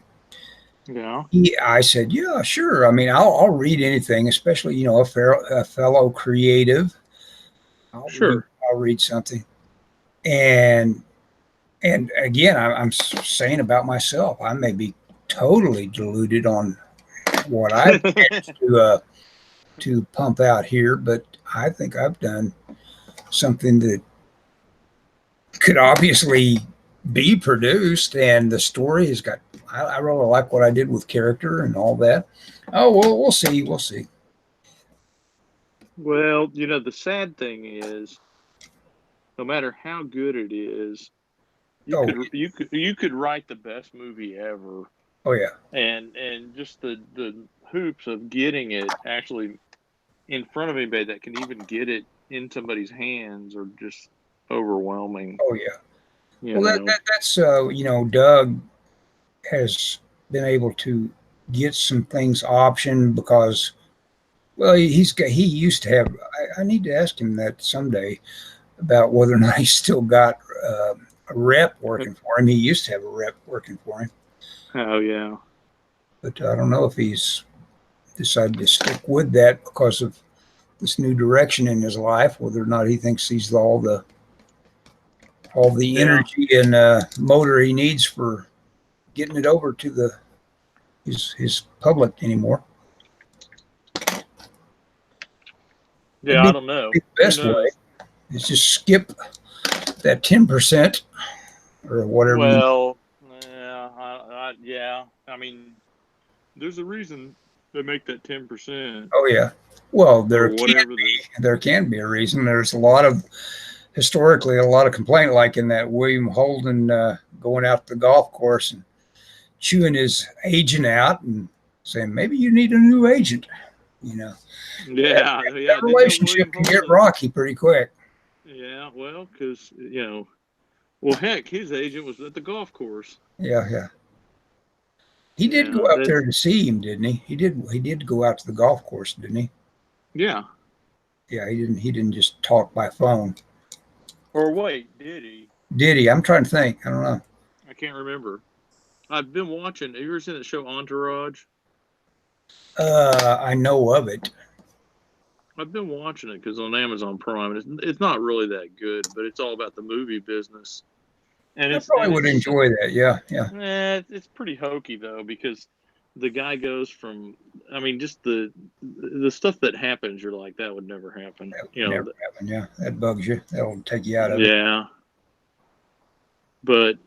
[SPEAKER 2] yeah,
[SPEAKER 1] I said, yeah, sure. I mean, I'll read anything, especially a fellow creative. I'll read
[SPEAKER 2] sure.
[SPEAKER 1] I'll read something, and again, I'm saying about myself, I may be totally deluded on what I've managed to pump out here, but I think I've done something that could obviously be produced, and the story has got. I really like what I did with character and all that. Oh well, we'll see. We'll see.
[SPEAKER 2] Well, the sad thing is, no matter how good it is,
[SPEAKER 1] Oh,
[SPEAKER 2] you could write the best movie ever,
[SPEAKER 1] oh yeah,
[SPEAKER 2] and just the hoops of getting it actually in front of anybody that can even get it in somebody's hands are just overwhelming.
[SPEAKER 1] oh yeah.
[SPEAKER 2] You
[SPEAKER 1] Well,
[SPEAKER 2] know.
[SPEAKER 1] that's Doug has been able to get some things optioned because well, he used to have. I need to ask him that someday about whether or not he's still got a rep working for him. He used to have a rep working for him,
[SPEAKER 2] Oh yeah.
[SPEAKER 1] but I don't know if he's decided to stick with that because of this new direction in his life. Whether or not he thinks he's all the
[SPEAKER 2] Yeah.
[SPEAKER 1] energy and motor he needs for getting it over to his public anymore. That'd
[SPEAKER 2] Yeah, I don't know.
[SPEAKER 1] be the
[SPEAKER 2] Who
[SPEAKER 1] best way.
[SPEAKER 2] knows?
[SPEAKER 1] Is just skip that 10% or whatever you.
[SPEAKER 2] Well, yeah, yeah. I mean, there's a reason they make that 10%
[SPEAKER 1] Oh yeah. Well,
[SPEAKER 2] or whatever
[SPEAKER 1] there can be a reason. There's a lot of historically a lot of complaint, like in that William Holden going out to the golf course and chewing his agent out and saying maybe you need a new agent. You know
[SPEAKER 2] Yeah,
[SPEAKER 1] that
[SPEAKER 2] yeah. Didn't know
[SPEAKER 1] relationship
[SPEAKER 2] William
[SPEAKER 1] can get
[SPEAKER 2] Holden.
[SPEAKER 1] rocky pretty quick.
[SPEAKER 2] Yeah, well, because well, heck, his agent was at the golf course.
[SPEAKER 1] Yeah, yeah. He did go
[SPEAKER 2] Yeah,
[SPEAKER 1] out there to see him, didn't he? He did go out to the golf course, didn't he?
[SPEAKER 2] yeah.
[SPEAKER 1] Yeah, he didn't just talk by phone.
[SPEAKER 2] Or wait, did he?
[SPEAKER 1] Did he? I'm trying to think. I don't know.
[SPEAKER 2] I can't remember. I've been watching. Have you ever seen that show Entourage?
[SPEAKER 1] I know of it.
[SPEAKER 2] I've been watching it because on Amazon Prime, it's not really that good, but it's all about the movie business. And
[SPEAKER 1] I probably would enjoy that. Yeah, yeah.
[SPEAKER 2] It's pretty hokey though, because the guy goes from, I mean, just the stuff that happens, you're like, that would never happen.
[SPEAKER 1] That
[SPEAKER 2] You
[SPEAKER 1] would
[SPEAKER 2] know,
[SPEAKER 1] never happen. Yeah, that bugs you. That'll take you out of it.
[SPEAKER 2] yeah. But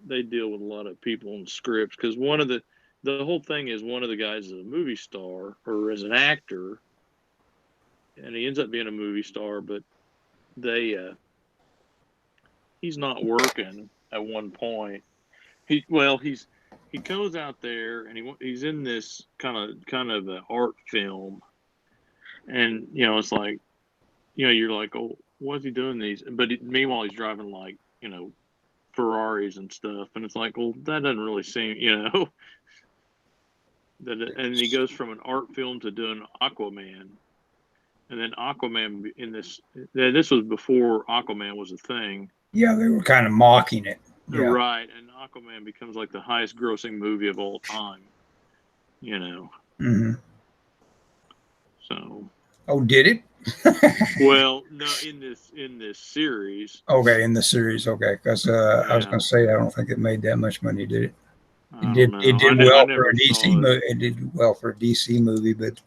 [SPEAKER 2] they deal with a lot of people and scripts, because the whole thing is one of the guys is a movie star or as an actor, and he ends up being a movie star, but they he's not working at one point. He goes out there and he's in this kind of an art film, and it's like, you're like, oh, what's he doing these? But meanwhile he's driving, like, Ferraris and stuff, and it's like, well, that doesn't really seem, and he goes from an art film to doing Aquaman, and then Aquaman this was before Aquaman was a thing.
[SPEAKER 1] Yeah, they were kind of mocking it. Yeah.
[SPEAKER 2] Right, and Aquaman becomes like the highest grossing movie of all time.
[SPEAKER 1] Mm-hmm.
[SPEAKER 2] So.
[SPEAKER 1] Oh, did it?
[SPEAKER 2] Well, no, in this series.
[SPEAKER 1] Okay, in the series. Okay, because I was going to say I don't think it made that much money, did it? It did well for a DC movie. It did well for a DC movie, but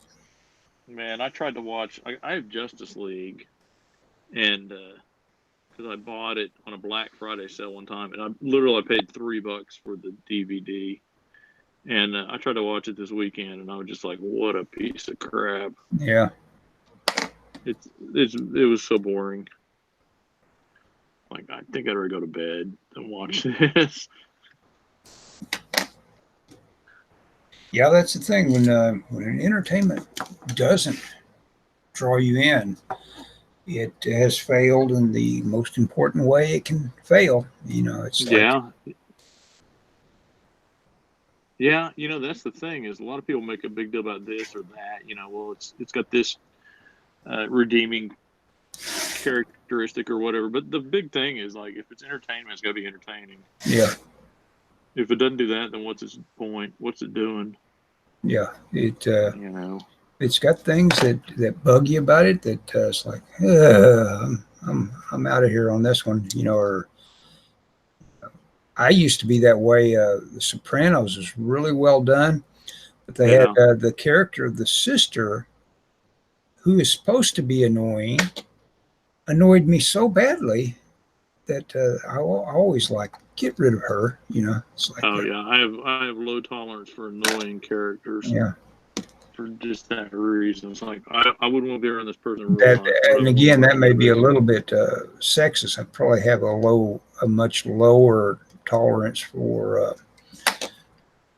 [SPEAKER 2] man, I tried to watch. I have Justice League, and because I bought it on a Black Friday sale one time, and I literally paid $3 for the DVD, and I tried to watch it this weekend, and I was just like, what a piece of crap.
[SPEAKER 1] Yeah.
[SPEAKER 2] It was so boring. Like, I think I'd rather go to bed than watch this.
[SPEAKER 1] Yeah, that's the thing. When an entertainment doesn't draw you in, it has failed in the most important way it can fail. It's like,
[SPEAKER 2] yeah. That's the thing, is a lot of people make a big deal about this or that. Well, it's got this redeeming characteristic or whatever, but the big thing is, like, if it's entertainment, it's got to be entertaining.
[SPEAKER 1] Yeah.
[SPEAKER 2] If it doesn't do that, then what's its point? What's it doing?
[SPEAKER 1] Yeah, it's got things that bug you about it. That it's like, I'm out of here on this one. Or I used to be that way. The Sopranos was really well done, but they had the character of the sister, who is supposed to be annoyed me so badly that I always like, get rid of her. It's like,
[SPEAKER 2] yeah, I have low tolerance for annoying characters.
[SPEAKER 1] Yeah.
[SPEAKER 2] For just that reason, it's like I wouldn't want to be around this person.
[SPEAKER 1] And again, that may be a little bit sexist. I probably have a much lower tolerance for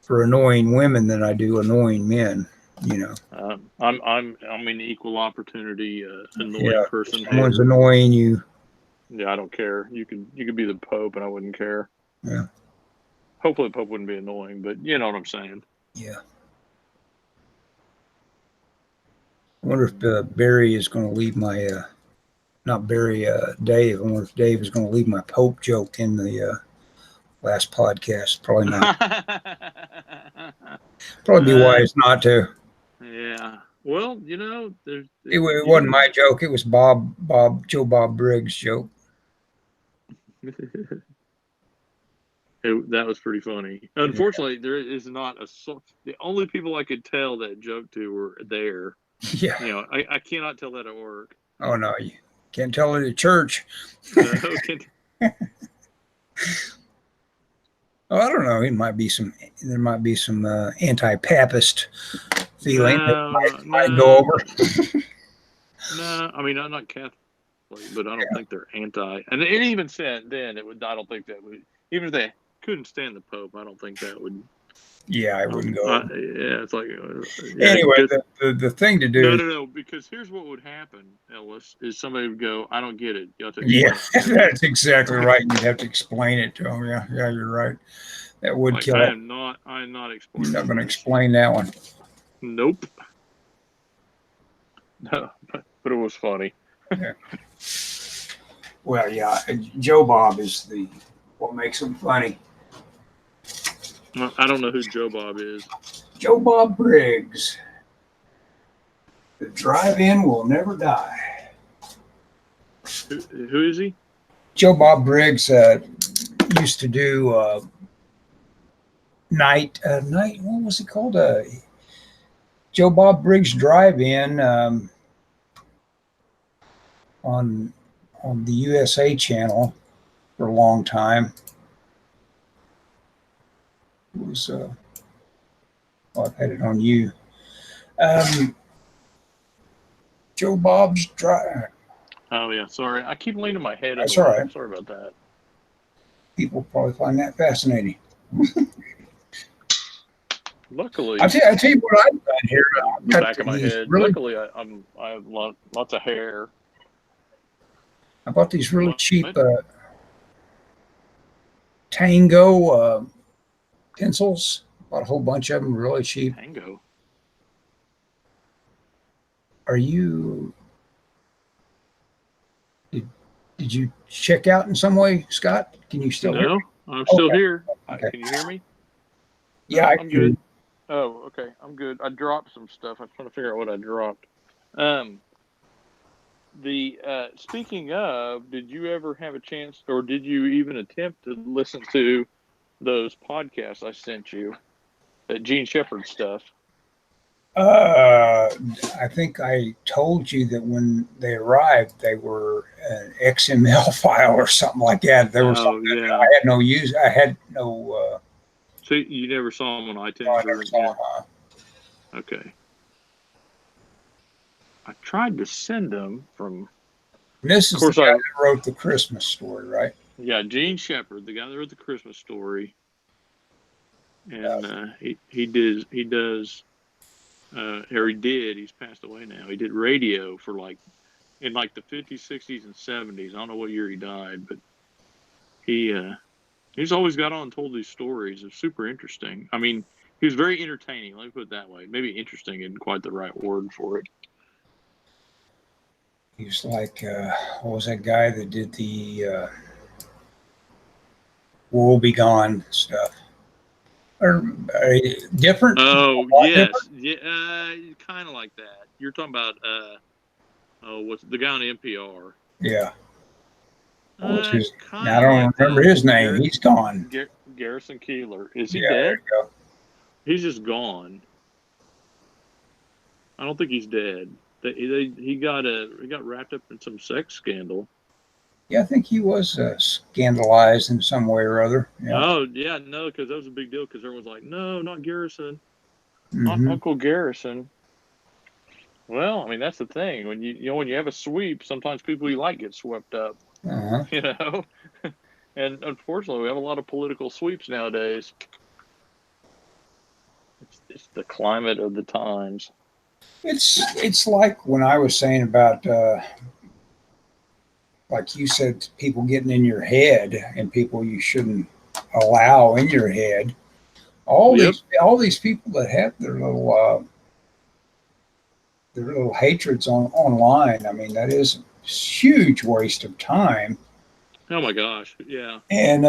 [SPEAKER 1] annoying women than I do annoying men.
[SPEAKER 2] I'm an equal opportunity annoying person.
[SPEAKER 1] If someone's annoying you.
[SPEAKER 2] Yeah, I don't care. You could be the Pope, and I wouldn't care.
[SPEAKER 1] Yeah.
[SPEAKER 2] Hopefully, the Pope wouldn't be annoying, but you know what I'm saying.
[SPEAKER 1] Yeah. I wonder if Barry is going to leave my, not Barry, Dave. I wonder if Dave is going to leave my Pope joke in the last podcast. Probably not. Probably be wise not to.
[SPEAKER 2] Yeah. Well,
[SPEAKER 1] it wasn't my joke. It was Joe Bob Briggs' joke.
[SPEAKER 2] That was pretty funny. Unfortunately, there is not the only people I could tell that joke to were there.
[SPEAKER 1] Yeah.
[SPEAKER 2] I cannot tell that at work.
[SPEAKER 1] Oh, no. You can't tell it at church. Oh, I don't know. There might be some anti-papist feeling that might go over.
[SPEAKER 2] No, I mean, I'm not Catholic, but I don't think they're anti. And it even said then I don't think that would, even if they couldn't stand the Pope, I don't think that would.
[SPEAKER 1] Yeah, I wouldn't go.
[SPEAKER 2] Yeah, it's like.
[SPEAKER 1] Anyway, the thing to do.
[SPEAKER 2] No, because here's what would happen, Ellis, is somebody would go, "I don't get it." You have to
[SPEAKER 1] that's exactly right. You'd have to explain it to them. Yeah, you're right. That would kill.
[SPEAKER 2] I am not explaining.
[SPEAKER 1] You're not going to explain that one.
[SPEAKER 2] Nope. No, but it was funny.
[SPEAKER 1] Yeah. Well, yeah, Joe Bob is what makes him funny.
[SPEAKER 2] I don't know who Joe Bob is.
[SPEAKER 1] Joe Bob Briggs. The drive-in will never die.
[SPEAKER 2] Who is he?
[SPEAKER 1] Joe Bob Briggs used to do night. What was it called? Joe Bob Briggs Drive-In on the USA channel for a long time. It was I've had it on you. Joe Bob's Drive.
[SPEAKER 2] Oh yeah, sorry. I keep leaning my head in
[SPEAKER 1] That's
[SPEAKER 2] the
[SPEAKER 1] all
[SPEAKER 2] way.
[SPEAKER 1] right.
[SPEAKER 2] Sorry about that.
[SPEAKER 1] People probably find that fascinating.
[SPEAKER 2] Luckily,
[SPEAKER 1] I tell you what I've done here. I've
[SPEAKER 2] the
[SPEAKER 1] got
[SPEAKER 2] back of my
[SPEAKER 1] these
[SPEAKER 2] head.
[SPEAKER 1] really,
[SPEAKER 2] Luckily, I have lots of hair.
[SPEAKER 1] I bought these really cheap
[SPEAKER 2] What?
[SPEAKER 1] Tango pencils. Bought a whole bunch of them, really cheap.
[SPEAKER 2] Tango.
[SPEAKER 1] Are you? Did you check out in some way, Scott? Can you still hear me?
[SPEAKER 2] No, I'm still
[SPEAKER 1] Okay.
[SPEAKER 2] here.
[SPEAKER 1] Okay.
[SPEAKER 2] Can you hear me?
[SPEAKER 1] Yeah,
[SPEAKER 2] No,
[SPEAKER 1] I
[SPEAKER 2] I'm
[SPEAKER 1] can.
[SPEAKER 2] good. Oh, okay. I'm good. I dropped some stuff. I'm trying to figure out what I dropped. The speaking of, did you ever have a chance, or did you even attempt to listen to those podcasts I sent you, that Gene Shepard stuff?
[SPEAKER 1] I think I told you that when they arrived, they were an XML file or something like that. There was
[SPEAKER 2] Oh
[SPEAKER 1] something that I
[SPEAKER 2] yeah.
[SPEAKER 1] had no use. I had no.
[SPEAKER 2] So you never saw them on
[SPEAKER 1] No, I
[SPEAKER 2] iTunes
[SPEAKER 1] never
[SPEAKER 2] or
[SPEAKER 1] saw them.
[SPEAKER 2] okay. I tried to send them from.
[SPEAKER 1] And this
[SPEAKER 2] Of
[SPEAKER 1] is the
[SPEAKER 2] course,
[SPEAKER 1] guy that wrote the Christmas story, right?
[SPEAKER 2] yeah, Gene Shepard, the guy that wrote the Christmas Story, and he does or he did. He's passed away now. He did radio for like in like the 50s, 60s, and 70s. I don't know what year he died, but he's always got on and told these stories. It's super interesting. I mean, he was very entertaining. Let me put it that way. Maybe interesting isn't quite the right word for it.
[SPEAKER 1] He was like, what was that guy that did the "Woe Be Gone" stuff? Or different?
[SPEAKER 2] Oh
[SPEAKER 1] A lot
[SPEAKER 2] yes,
[SPEAKER 1] different?
[SPEAKER 2] yeah, kind of like that. You're talking about what's the guy on NPR?
[SPEAKER 1] Yeah. What was his? Now,
[SPEAKER 2] Kind
[SPEAKER 1] I
[SPEAKER 2] of
[SPEAKER 1] don't
[SPEAKER 2] like
[SPEAKER 1] remember
[SPEAKER 2] that.
[SPEAKER 1] his name. He's gone.
[SPEAKER 2] Garrison Keeler. Is he
[SPEAKER 1] Yeah, there
[SPEAKER 2] dead?
[SPEAKER 1] you go.
[SPEAKER 2] He's just gone. I don't think he's dead. He got wrapped up in some sex scandal.
[SPEAKER 1] Yeah, I think he was scandalized in some way or other. Yeah.
[SPEAKER 2] Oh yeah, no, because that was a big deal. Because everyone's like, no, not Garrison, not
[SPEAKER 1] Hmm.
[SPEAKER 2] Uncle Garrison. Well, I mean that's the thing. When when you have a sweep, sometimes people you like get swept up.
[SPEAKER 1] Uh-huh.
[SPEAKER 2] You know, and unfortunately, we have a lot of political sweeps nowadays. It's the climate of the times.
[SPEAKER 1] It's like when I was saying about like you said, people getting in your head and people you shouldn't allow in your head.
[SPEAKER 2] Yep.
[SPEAKER 1] All these people that have their little hatreds online. I mean, that is a huge waste of time.
[SPEAKER 2] Oh my gosh. Yeah.
[SPEAKER 1] And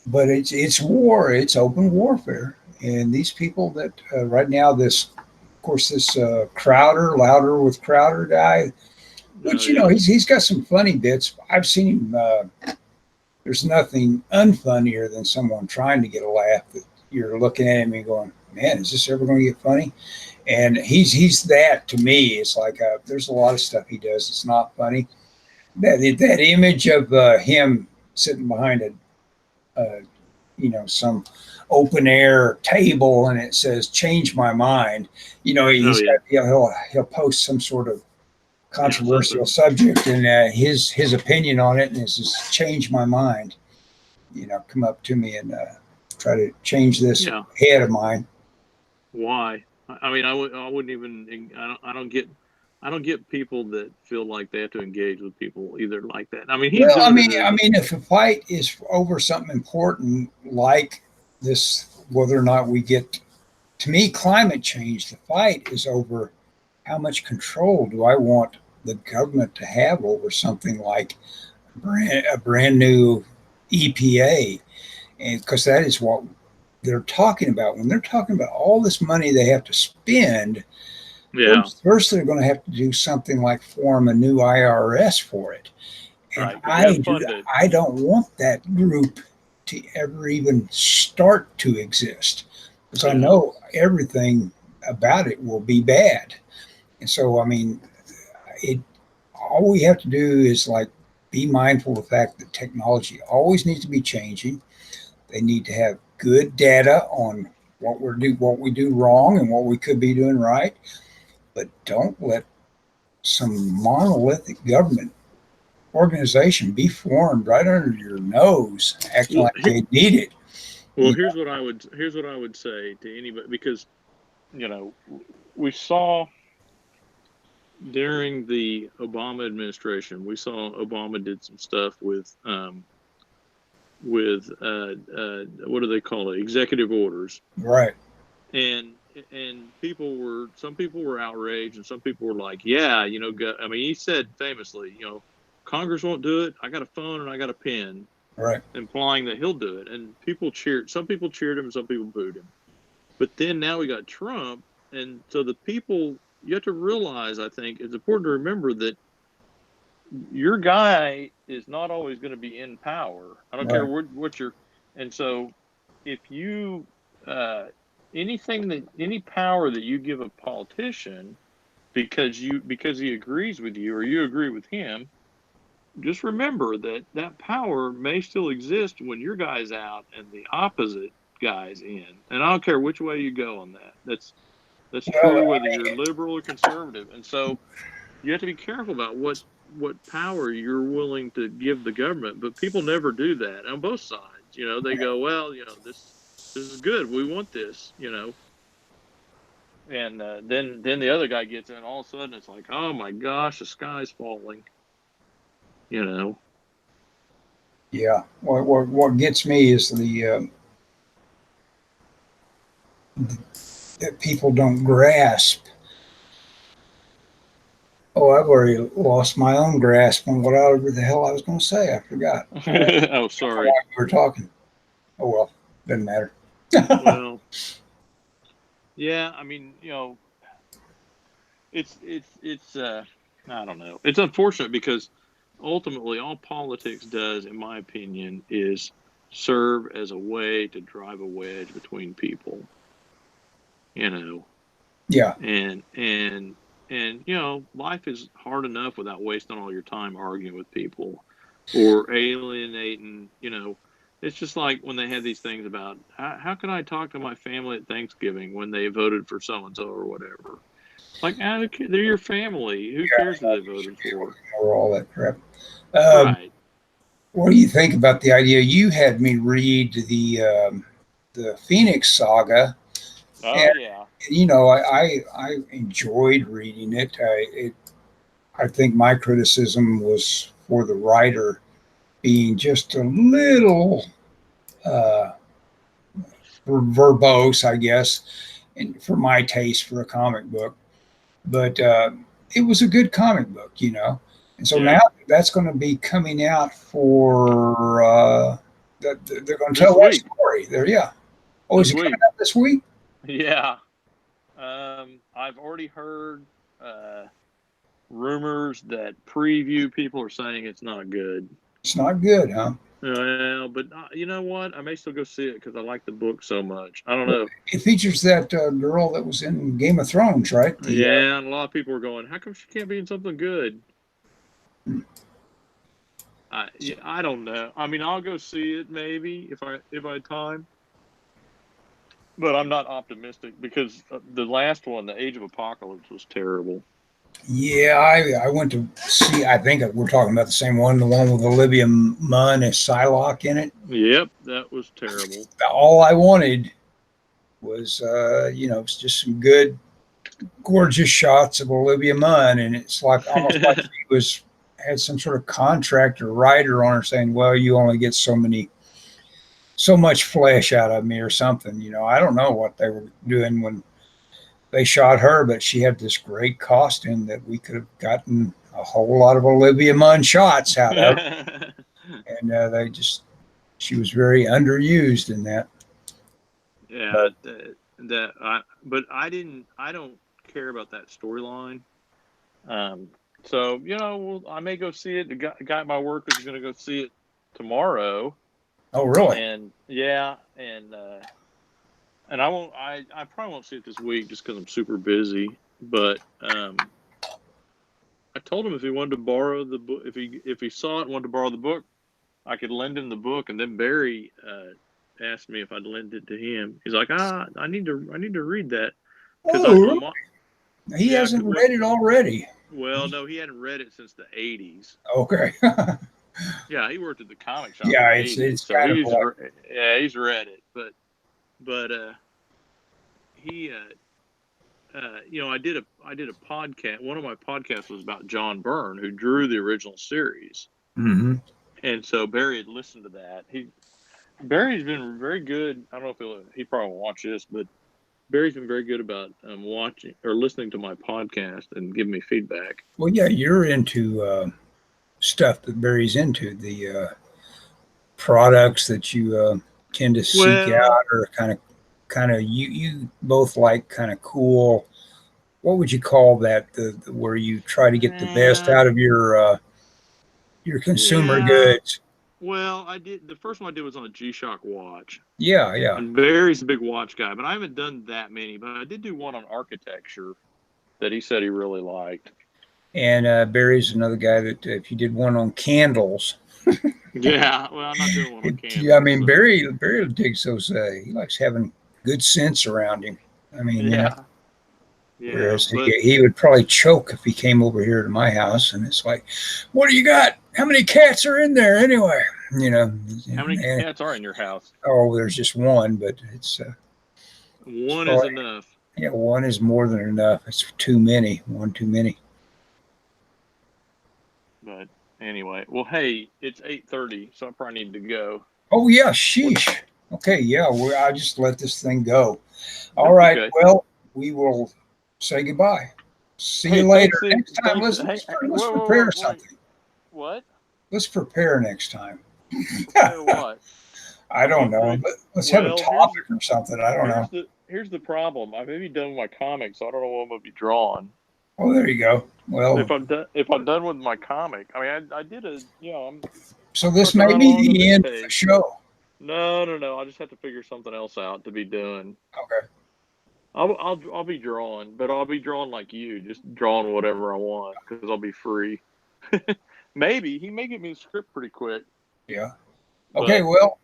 [SPEAKER 1] but it's war. It's open warfare. And these people that right now, of course, this Crowder, Louder with Crowder guy,
[SPEAKER 2] Oh
[SPEAKER 1] which
[SPEAKER 2] yeah.
[SPEAKER 1] he's got some funny bits. I've seen him. There's nothing unfunnier than someone trying to get a laugh that you're looking at him and going, "Man, is this ever going to get funny?" And he's that to me. It's like there's a lot of stuff he does. It's not funny. That image of him sitting behind some open air table and it says "Change my mind."
[SPEAKER 2] Oh
[SPEAKER 1] He's
[SPEAKER 2] yeah.
[SPEAKER 1] got he'll post some sort of
[SPEAKER 2] Yeah.
[SPEAKER 1] controversial
[SPEAKER 2] Something.
[SPEAKER 1] subject and his opinion on it, and it's just change my mind. Come up to me and try to change this
[SPEAKER 2] Yeah.
[SPEAKER 1] head of mine.
[SPEAKER 2] Why? I mean, I wouldn't even. I don't get people that feel like they have to engage with people either like that. I mean, he's
[SPEAKER 1] Well,
[SPEAKER 2] doing it as
[SPEAKER 1] if a fight is over something important like this, whether or not we get, to me, climate change, the fight is over how much control do I want the government to have over something like a brand new EPA, and because that is what they're talking about when they're talking about all this money they have to spend.
[SPEAKER 2] yeah.
[SPEAKER 1] First they're going to have to do something like form a new IRS for it. And
[SPEAKER 2] right. But you have fun to.
[SPEAKER 1] I don't want that group to ever even start to exist, because I
[SPEAKER 2] Yeah.
[SPEAKER 1] know everything about it will be bad. And so, I mean, it all we have to do is like be mindful of the fact that technology always needs to be changing. They need to have good data on what we do wrong and what we could be doing right, but don't let some monolithic government organization be formed right under your nose, acting
[SPEAKER 2] Well,
[SPEAKER 1] like they need it.
[SPEAKER 2] well,
[SPEAKER 1] You
[SPEAKER 2] here's what I would say to anybody, because you know we saw during the Obama administration, we saw Obama did some stuff with what do they call it, executive orders,
[SPEAKER 1] right,
[SPEAKER 2] and some people were outraged, and some people were like, yeah, I mean, he said famously, Congress won't do it. I got a phone and I got a pen,
[SPEAKER 1] right,
[SPEAKER 2] implying that he'll do it. And people cheered. Some people cheered him, and some people booed him. But then now we got Trump, and so the people, you have to realize, I think it's important to remember that your guy is not always going to be in power. I don't care
[SPEAKER 1] right.
[SPEAKER 2] what you're, and so if you uh, any power that you give a politician because he agrees with you or you agree with him, just remember that that power may still exist when your guy's out and the opposite guy's in. And I don't care which way you go on that. That's
[SPEAKER 1] Well,
[SPEAKER 2] true whether you're liberal or conservative. And so you have to be careful about what power you're willing to give the government. But people never do that on both sides. They go, well, this is good. We want this. And then the other guy gets in. And all of a sudden, it's like, oh my gosh, the sky's falling. You know.
[SPEAKER 1] yeah. What gets me is that people don't grasp. Oh, I've already lost my own grasp on whatever the hell I was going to say. I forgot.
[SPEAKER 2] Oh,
[SPEAKER 1] While
[SPEAKER 2] sorry.
[SPEAKER 1] we were talking. Oh well, doesn't matter.
[SPEAKER 2] Well, yeah. I mean, it's I don't know. It's unfortunate because ultimately all politics does, in my opinion, is serve as a way to drive a wedge between people. You know,
[SPEAKER 1] Yeah,
[SPEAKER 2] and life is hard enough without wasting all your time arguing with people or alienating. It's just like when they had these things about how can I talk to my family at Thanksgiving when they voted for so and so or whatever. Like, they're your family. Who cares who they voted for?
[SPEAKER 1] or all that crap. Um,
[SPEAKER 2] Right.
[SPEAKER 1] what do you think about the idea? You had me read the Phoenix Saga,
[SPEAKER 2] Oh,
[SPEAKER 1] and
[SPEAKER 2] yeah.
[SPEAKER 1] I enjoyed reading it. I think my criticism was for the writer being just a little uh, verbose, I guess, and for my taste for a comic book. But it was a good comic book. And so now
[SPEAKER 2] Yeah.
[SPEAKER 1] that's going to be coming out for that they're going to
[SPEAKER 2] This
[SPEAKER 1] tell that
[SPEAKER 2] week.
[SPEAKER 1] story. There, yeah. Oh, is
[SPEAKER 2] This
[SPEAKER 1] it coming
[SPEAKER 2] week.
[SPEAKER 1] out this week?
[SPEAKER 2] Yeah. I've already heard rumors that preview people are saying it's not good.
[SPEAKER 1] It's not good, huh?
[SPEAKER 2] Well, but you know what? I may still go see it because I like the book so much. I don't know.
[SPEAKER 1] It features that girl that was in Game of Thrones, right? The
[SPEAKER 2] Yeah, and a lot of people are going, "How come she can't be in something good?" Yeah, I don't know. I mean, I'll go see it maybe if I had time, but I'm not optimistic because the last one, The Age of Apocalypse, was terrible.
[SPEAKER 1] Yeah, I went to see. I think we're talking about the same one, the one with Olivia Munn and Psylocke in it.
[SPEAKER 2] Yep, that was terrible.
[SPEAKER 1] All I wanted was, just some good, gorgeous shots of Olivia Munn, and it's like almost like she was had some sort of contract or writer on her saying, "Well, you only get so much flesh out of me or something." I don't know what they were doing when they shot her, but she had this great costume that we could have gotten a whole lot of Olivia Munn shots out of, and she was very underused in that.
[SPEAKER 2] Yeah,
[SPEAKER 1] But
[SPEAKER 2] but I don't care about that storyline. So, I may go see it. The guy at my work is going to go see it tomorrow.
[SPEAKER 1] Oh, really?
[SPEAKER 2] And yeah, and I won't. I probably won't see it this week just because I'm super busy. But I told him if he wanted to borrow the book, if he saw it and wanted to borrow the book, I could lend him the book. And then Barry asked me if I'd lend it to him. He's like, I need to read that because I
[SPEAKER 1] Oh,
[SPEAKER 2] told him,
[SPEAKER 1] he
[SPEAKER 2] yeah,
[SPEAKER 1] hasn't read it already.
[SPEAKER 2] well, no, he hadn't read it since the '80s.
[SPEAKER 1] Okay.
[SPEAKER 2] Yeah, he worked at the comic shop in
[SPEAKER 1] Yeah,
[SPEAKER 2] the
[SPEAKER 1] it's
[SPEAKER 2] '80s, so
[SPEAKER 1] kind of like,
[SPEAKER 2] he's read it. But he I did a podcast. One of my podcasts was about John Byrne, who drew the original series,
[SPEAKER 1] mm-hmm.
[SPEAKER 2] and so Barry had listened to that. Barry's been very good. I don't know if he probably won't watch this, but Barry's been very good about watching or listening to my podcast and giving me feedback.
[SPEAKER 1] Well, yeah, you're into stuff that Barry's into, the products that you tend to seek
[SPEAKER 2] Well,
[SPEAKER 1] out, or kind of you both like kind of cool. What would you call that? The where you try to get the best
[SPEAKER 2] yeah,
[SPEAKER 1] out of your consumer
[SPEAKER 2] yeah.
[SPEAKER 1] goods.
[SPEAKER 2] Well, I did. The first one I did was on a G-Shock watch.
[SPEAKER 1] Yeah, yeah.
[SPEAKER 2] And Barry's a big watch guy, but I haven't done that many. But I did do one on architecture that he said he really liked.
[SPEAKER 1] And Barry's another guy that if you did one on candles,
[SPEAKER 2] Yeah, well, I'm not doing one on
[SPEAKER 1] yeah, I
[SPEAKER 2] candles.
[SPEAKER 1] mean
[SPEAKER 2] So.
[SPEAKER 1] Barry digs those. He likes having good sense around him. I mean,
[SPEAKER 2] Yeah, yeah,
[SPEAKER 1] whereas
[SPEAKER 2] but
[SPEAKER 1] he would probably choke if he came over here to my house, and it's like, what do you got? How many cats are in there anyway?
[SPEAKER 2] how many
[SPEAKER 1] And,
[SPEAKER 2] cats are in your house?
[SPEAKER 1] oh, there's just one, but it's
[SPEAKER 2] One is
[SPEAKER 1] probably,
[SPEAKER 2] enough.
[SPEAKER 1] yeah, one is more than enough. It's too many. One too many.
[SPEAKER 2] But anyway, well, hey, it's 8:30, so I probably need to go.
[SPEAKER 1] Oh yeah,
[SPEAKER 2] What?
[SPEAKER 1] sheesh. Okay, yeah, I just let this thing go. All
[SPEAKER 2] That's
[SPEAKER 1] right.
[SPEAKER 2] okay.
[SPEAKER 1] Well, we will say goodbye. See
[SPEAKER 2] Hey,
[SPEAKER 1] you later.
[SPEAKER 2] thanks, Steve.
[SPEAKER 1] Next time,
[SPEAKER 2] Thanks.
[SPEAKER 1] let's
[SPEAKER 2] Hey,
[SPEAKER 1] let's,
[SPEAKER 2] hey,
[SPEAKER 1] let's
[SPEAKER 2] whoa,
[SPEAKER 1] prepare
[SPEAKER 2] wait.
[SPEAKER 1] something.
[SPEAKER 2] What?
[SPEAKER 1] Let's prepare next time.
[SPEAKER 2] Prepare what?
[SPEAKER 1] I don't know.
[SPEAKER 2] Okay.
[SPEAKER 1] Let's have a
[SPEAKER 2] Well, here's
[SPEAKER 1] topic or something. I don't know.
[SPEAKER 2] here's the problem. I may be done with my comics, so I don't know what I'm gonna be drawing.
[SPEAKER 1] Oh, there you go. Well,
[SPEAKER 2] If I'm done with my comic, I mean, I did I'm
[SPEAKER 1] so this
[SPEAKER 2] trucking
[SPEAKER 1] may
[SPEAKER 2] right
[SPEAKER 1] be
[SPEAKER 2] along on
[SPEAKER 1] the
[SPEAKER 2] this
[SPEAKER 1] end of the
[SPEAKER 2] page.
[SPEAKER 1] show.
[SPEAKER 2] No. I just have to figure something else out to be doing.
[SPEAKER 1] Okay.
[SPEAKER 2] I'll be drawing, but I'll be drawing like you, just drawing whatever I want because I'll be free. Maybe he may get me the script pretty quick,
[SPEAKER 1] Yeah. Okay.
[SPEAKER 2] but
[SPEAKER 1] Well,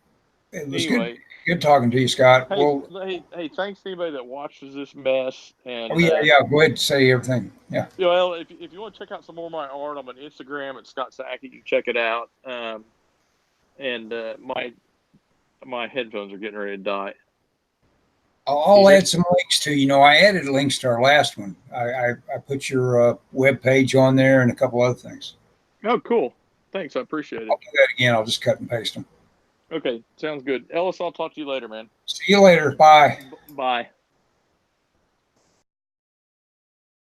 [SPEAKER 1] it was
[SPEAKER 2] anyway.
[SPEAKER 1] good talking to you, Scott.
[SPEAKER 2] Hey,
[SPEAKER 1] Well,
[SPEAKER 2] hey! Thanks to anybody that watches this mess.
[SPEAKER 1] oh
[SPEAKER 2] And
[SPEAKER 1] yeah, yeah. Go ahead and say everything. Yeah.
[SPEAKER 2] well, if you want to check out some more of my art, I'm on Instagram at Scott Sackey. You can check it out. And my headphones are getting ready to die.
[SPEAKER 1] I'll add some links to. I added links to our last one. I put your web page on there and a couple other things.
[SPEAKER 2] Oh, cool! Thanks, I appreciate it.
[SPEAKER 1] I'll do that again. I'll just cut and paste them.
[SPEAKER 2] Okay, sounds good. Ellis, I'll talk to you later, man.
[SPEAKER 1] See you later. Bye.
[SPEAKER 2] Bye.